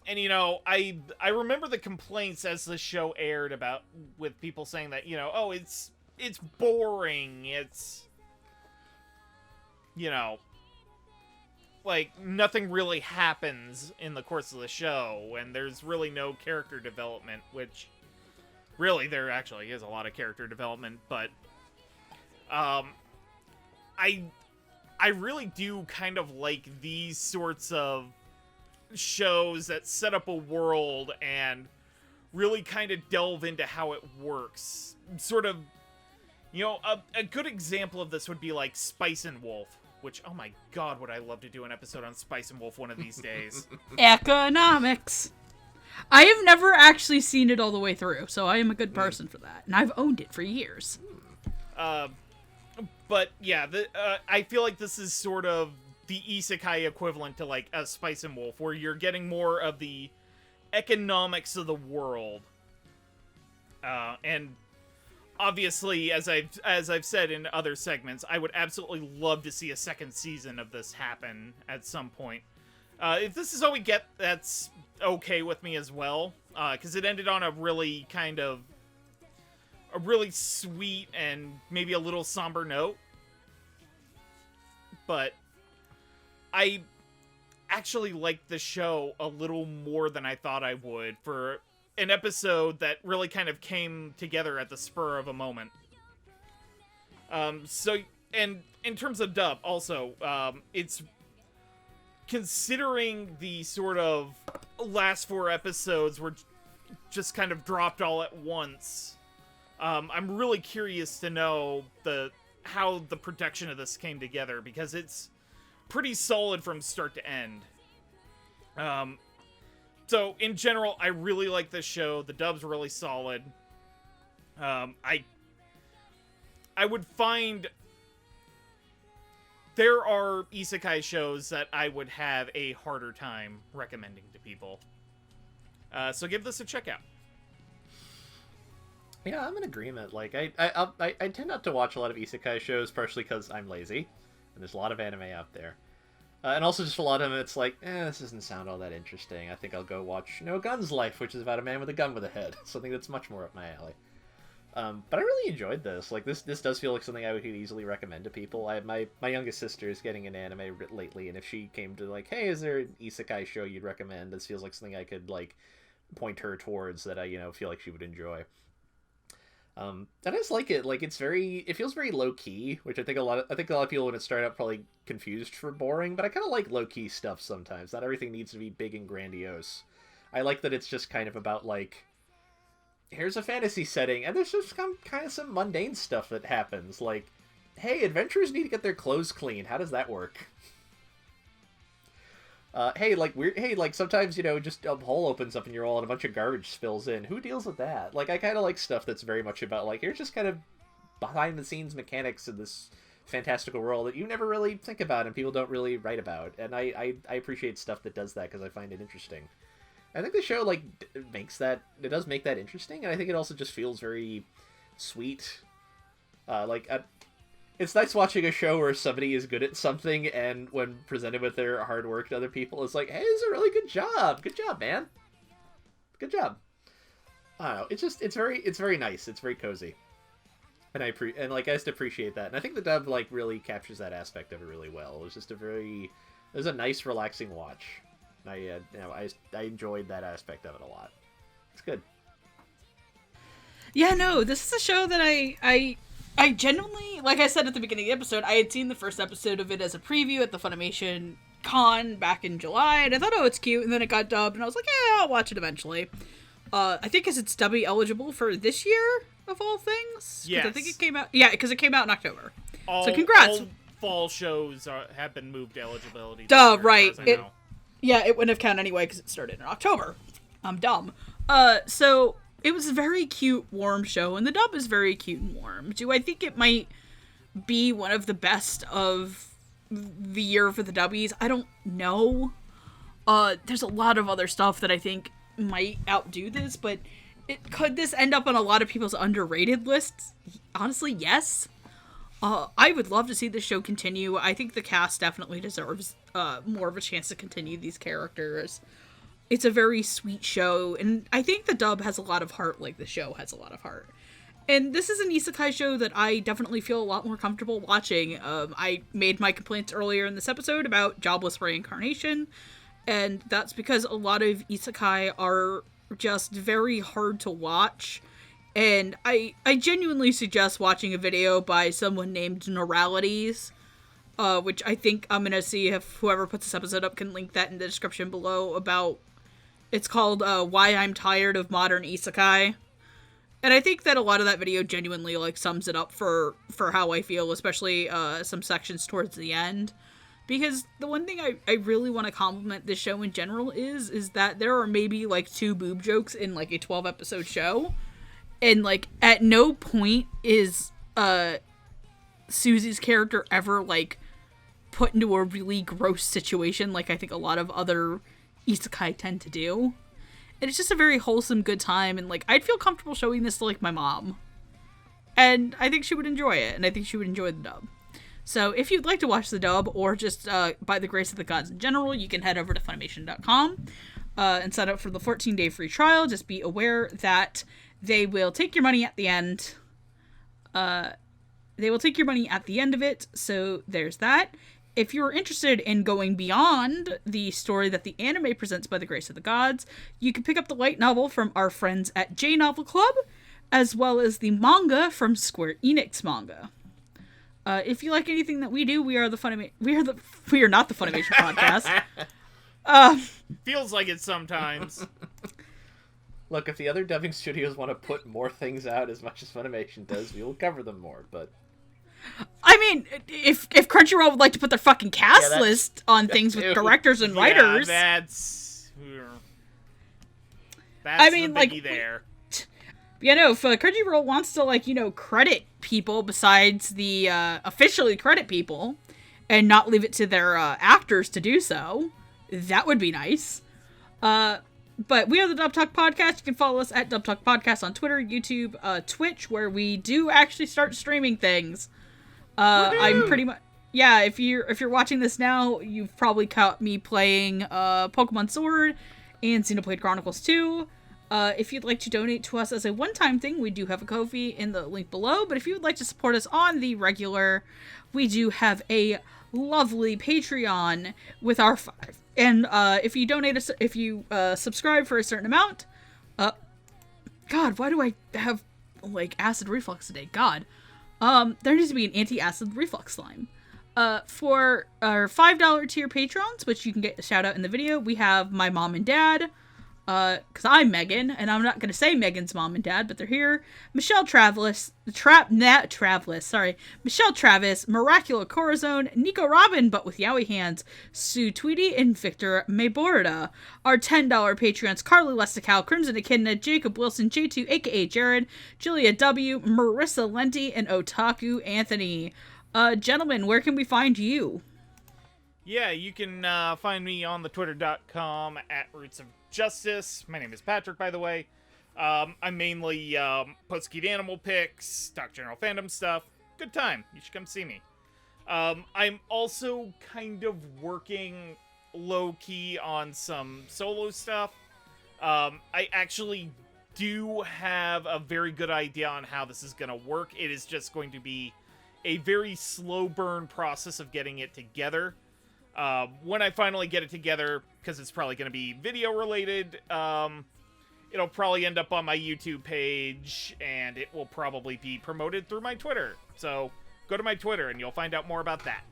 Speaker 4: you know, I remember the complaints as the show aired about with people saying that, you know, oh, it's boring, it's, you know, like, nothing really happens in the course of the show, and there's really no character development, which, really, there actually is a lot of character development, but, I really do kind of like these sorts of shows that set up a world and really kind of delve into how it works. Sort of, you know, a good example of this would be like Spice and Wolf, which, oh my god, would I love to do an episode on Spice and Wolf one of these days.
Speaker 1: Economics. I have never actually seen it all the way through, so I am a good person for that. And I've owned it for years.
Speaker 4: But yeah, I feel like this is sort of the isekai equivalent to like a Spice and Wolf, where you're getting more of the economics of the world. And obviously, as I've said in other segments, I would absolutely love to see a second season of this happen at some point. If this is all we get, that's okay with me as well, because it ended on a really sweet and maybe a little somber note. But I actually liked the show a little more than I thought I would for an episode that really kind of came together at the spur of a moment. So, and in terms of dub, also, it's considering the sort of last 4 episodes were just kind of dropped all at once. I'm really curious to know how the production of this came together, because it's pretty solid from start to end. So in general, I really like this show. The dub's really solid. I would find there are isekai shows that I would have a harder time recommending to people. So give this a check out.
Speaker 3: Yeah, I'm in agreement. Like, I tend not to watch a lot of isekai shows, partially because I'm lazy, and there's a lot of anime out there. And also just a lot of them, it's like, this doesn't sound all that interesting. I think I'll go watch No Gun's Life, which is about a man with a gun with a head. Something that's much more up my alley. But I really enjoyed this. Like, this does feel like something I would easily recommend to people. My youngest sister is getting an anime lately, and if she came to, like, hey, is there an isekai show you'd recommend? This feels like something I could, like, point her towards that I, feel like she would enjoy. I just like it. Like, it feels very low key, which I think a lot of people when it started out probably confused for boring, but I kind of like low key stuff sometimes. Not everything needs to be big and grandiose. I like that it's just kind of about, like, here's a fantasy setting, and there's just kind of some mundane stuff that happens. Like, hey, adventurers need to get their clothes clean. How does that work? Sometimes, just a hole opens up in your wall and a bunch of garbage spills in. Who deals with that? Like, I kind of like stuff that's very much about, like, here's just kind of behind-the-scenes mechanics in this fantastical world that you never really think about and people don't really write about. And I appreciate stuff that does that because I find it interesting. I think the show, like, it does make that interesting, and I think it also just feels very sweet. It's nice watching a show where somebody is good at something, and when presented with their hard work to other people, it's like, hey, this is a really good job. Good job, man. Good job. I don't know. It's very nice. It's very cozy. And I just appreciate that. And I think the dub, like, really captures that aspect of it really well. It was just it was a nice, relaxing watch. I enjoyed that aspect of it a lot. It's good.
Speaker 1: Yeah, no, this is a show that I genuinely, like I said at the beginning of the episode, I had seen the first episode of it as a preview at the Funimation Con back in July, and I thought, oh, it's cute, and then it got dubbed, and I was like, yeah, I'll watch it eventually. I think because it's dubby eligible for this year, of all things.
Speaker 4: Yes.
Speaker 1: I think it came out, because it came out in October. So congrats.
Speaker 4: All fall shows have been moved to eligibility.
Speaker 1: Duh, right. It wouldn't have counted anyway, because it started in October. I'm dumb. So it was a very cute, warm show, and the dub is very cute and warm. Do I think it might be one of the best of the year for the dubbies. I don't know. There's a lot of other stuff that I think might outdo this, but could this end up on a lot of people's underrated lists? Honestly, yes. I would love to see this show continue. I think the cast definitely deserves more of a chance to continue these characters. It's a very sweet show, and I think the dub has a lot of heart like the show has a lot of heart. And this is an isekai show that I definitely feel a lot more comfortable watching. I made my complaints earlier in this episode about jobless reincarnation, and that's because a lot of isekai are just very hard to watch. And I genuinely suggest watching a video by someone named Neuralities, which I think I'm going to see if whoever puts this episode up can link that in the description below about... It's called Why I'm Tired of Modern Isekai. And I think that a lot of that video genuinely, like, sums it up for how I feel, especially some sections towards the end. Because the one thing I really want to compliment this show in general is that there are maybe, like, 2 boob jokes in, like, a 12-episode show. And, like, at no point is Susie's character ever, like, put into a really gross situation like I think a lot of other isekai tend to do. And it's just a very wholesome, good time, and, like, I'd feel comfortable showing this to, like, my mom. And I think she would enjoy it, and I think she would enjoy the dub. So if you'd like to watch the dub, or just by the grace of the gods in general, you can head over to Funimation.com and sign up for the 14-day free trial. Just be aware that they will take your money at the end. They will take your money at the end of it, so there's that. If you're interested in going beyond the story that the anime presents by the grace of the gods, you can pick up the light novel from our friends at J Novel Club, as well as the manga from Square Enix Manga. If you like anything that we do, we are not the Funimation podcast.
Speaker 4: Feels like it sometimes.
Speaker 3: Look, if the other dubbing studios want to put more things out as much as Funimation does, we will cover them more, but...
Speaker 1: I mean, if Crunchyroll would like to put their fucking cast list on things with directors and writers...
Speaker 4: that's
Speaker 1: I mean,
Speaker 4: the biggie
Speaker 1: like,
Speaker 4: there.
Speaker 1: Yeah, no, if Crunchyroll wants to, like, you know, credit people besides the officially credit people, and not leave it to their actors to do so, that would be nice. But we are the Dub Talk Podcast. You can follow us at Dub Talk Podcast on Twitter, YouTube, Twitch, where we do actually start streaming things. I'm pretty much... Yeah, if you're watching this now, you've probably caught me playing Pokemon Sword and Xenoblade Chronicles 2. If you'd like to donate to us as a one-time thing, we do have a Ko-fi in the link below. But if you would like to support us on the regular, we do have a lovely Patreon with our 5. And if you donate, if you subscribe for a certain amount, God, why do I have, like, acid reflux today? God. There needs to be an anti-acid reflux slime. For our $5 tier patrons, which you can get a shout out in the video, we have my mom and dad, because I'm Megan, and I'm not going to say Megan's mom and dad, but they're here. Michelle Travis, Michelle Travis, Miracula Corazon, Nico Robin, but with yaoi hands, Sue Tweedy, and Victor Mayborda. Our $10 Patreons, Carly Lestical, Crimson Echidna, Jacob Wilson, J2, aka Jared, Julia W, Marissa Lenti, and Otaku Anthony. Gentlemen, where can we find you?
Speaker 4: Yeah, you can find me on the twitter.com at Roots of Justice. My name is Patrick, by the way. I mainly post cute animal pics, talk general fandom stuff. Good time. You should come see me. I'm also kind of working low-key on some solo stuff. I actually do have a very good idea on how this is going to work. It is just going to be a very slow burn process of getting it together. When I finally get it together, because it's probably going to be video related, it'll probably end up on my YouTube page, and it will probably be promoted through my Twitter. So go to my Twitter, and you'll find out more about that.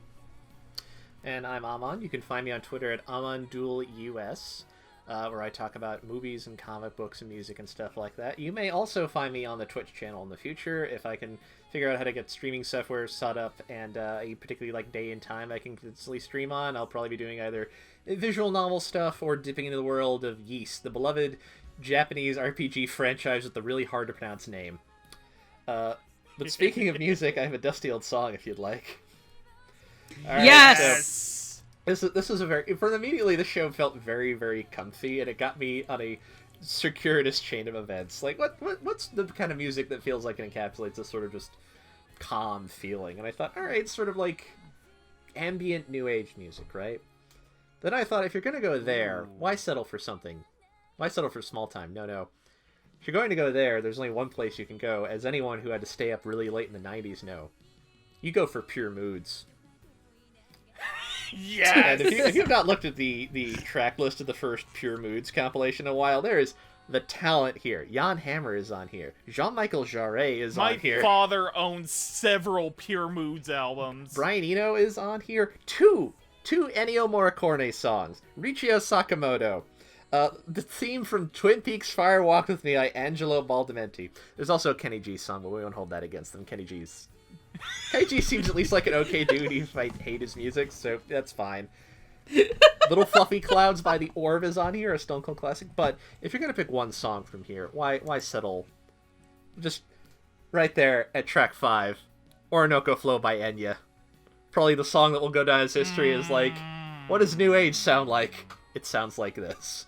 Speaker 3: And I'm Amon. You can find me on Twitter at AmonDuelUS, where I talk about movies and comic books and music and stuff like that. You may also find me on the Twitch channel in the future if I can figure out how to get streaming software set up and a particularly like day and time I can consistently stream on. I'll probably be doing either visual novel stuff or dipping into the world of Ys, the beloved Japanese RPG franchise with the really hard to pronounce name. But speaking of music, I have a dusty old song if you'd like. All right,
Speaker 1: Yes!
Speaker 3: So this was a very... From immediately, the show felt very, very comfy, and it got me on a circuitous chain of events. Like, what's the kind of music that feels like it encapsulates this sort of just calm feeling? And I thought, all right, it's sort of like ambient new age music, right? Then I thought, if you're going to go there, why settle for something? Why settle for small time? No. If you're going to go there, there's only one place you can go, as anyone who had to stay up really late in the 90s know. You go for pure moods.
Speaker 4: Yes!
Speaker 3: And if you've not looked at the track list of the first Pure Moods compilation in a while, there is the talent here. Jan Hammer is on here. Jean-Michel Jarre is on here.
Speaker 4: My father owns several Pure Moods albums.
Speaker 3: Brian Eno is on here. Two Ennio Morricone songs. Richio Sakamoto. The theme from Twin Peaks Fire Walk With Me by Angelo Baldamenti. There's also a Kenny G song, but we won't hold that against them. Kenny G seems at least like an okay dude. He might hate his music, so that's fine. Little Fluffy Clouds by The Orb is on here, a Stone Cold classic. But if you're going to pick one song from here, why settle just right there at track 5? Orinoco Flow by Enya. Probably the song that will go down as history is like, what does New Age sound like? It sounds like this.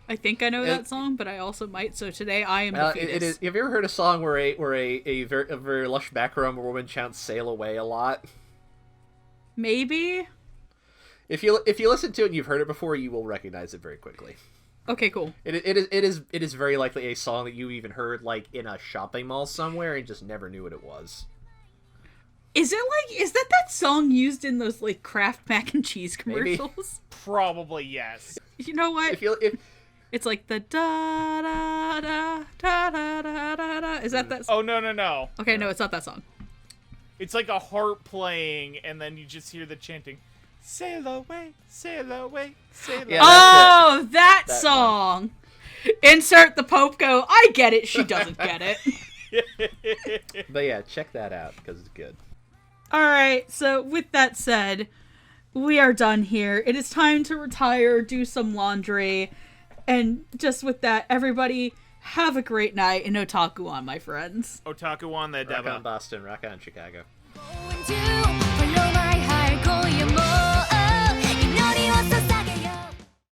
Speaker 1: I think I know that song, but I also might. So today I am the fetus.
Speaker 3: It is. Have you ever heard a song where a very lush background woman chants "Sail Away" a lot?
Speaker 1: Maybe.
Speaker 3: If you listen to it and you've heard it before, you will recognize it very quickly.
Speaker 1: Okay, cool.
Speaker 3: It is very likely a song that you even heard like in a shopping mall somewhere and just never knew what it was.
Speaker 1: Is that song used in those like Kraft mac and cheese commercials?
Speaker 3: Maybe.
Speaker 4: Probably yes.
Speaker 1: You know what? It's like the da da da da da da da da. Is that song?
Speaker 4: Oh no.
Speaker 1: Okay, no, it's not that song.
Speaker 4: It's like a harp playing, and then you just hear the chanting, "Sail away, sail away, sail away."
Speaker 1: Yeah, that song. Insert the Pope go. I get it. She doesn't get it.
Speaker 3: But yeah, check that out because it's good.
Speaker 1: All right. So with that said, we are done here. It is time to retire, do some laundry. And just with that, everybody, have a great night and otaku on, my friends.
Speaker 4: Otaku on the
Speaker 3: Rock
Speaker 4: Deva.
Speaker 3: on Boston, rock on Chicago.
Speaker 2: Going to follow my heart,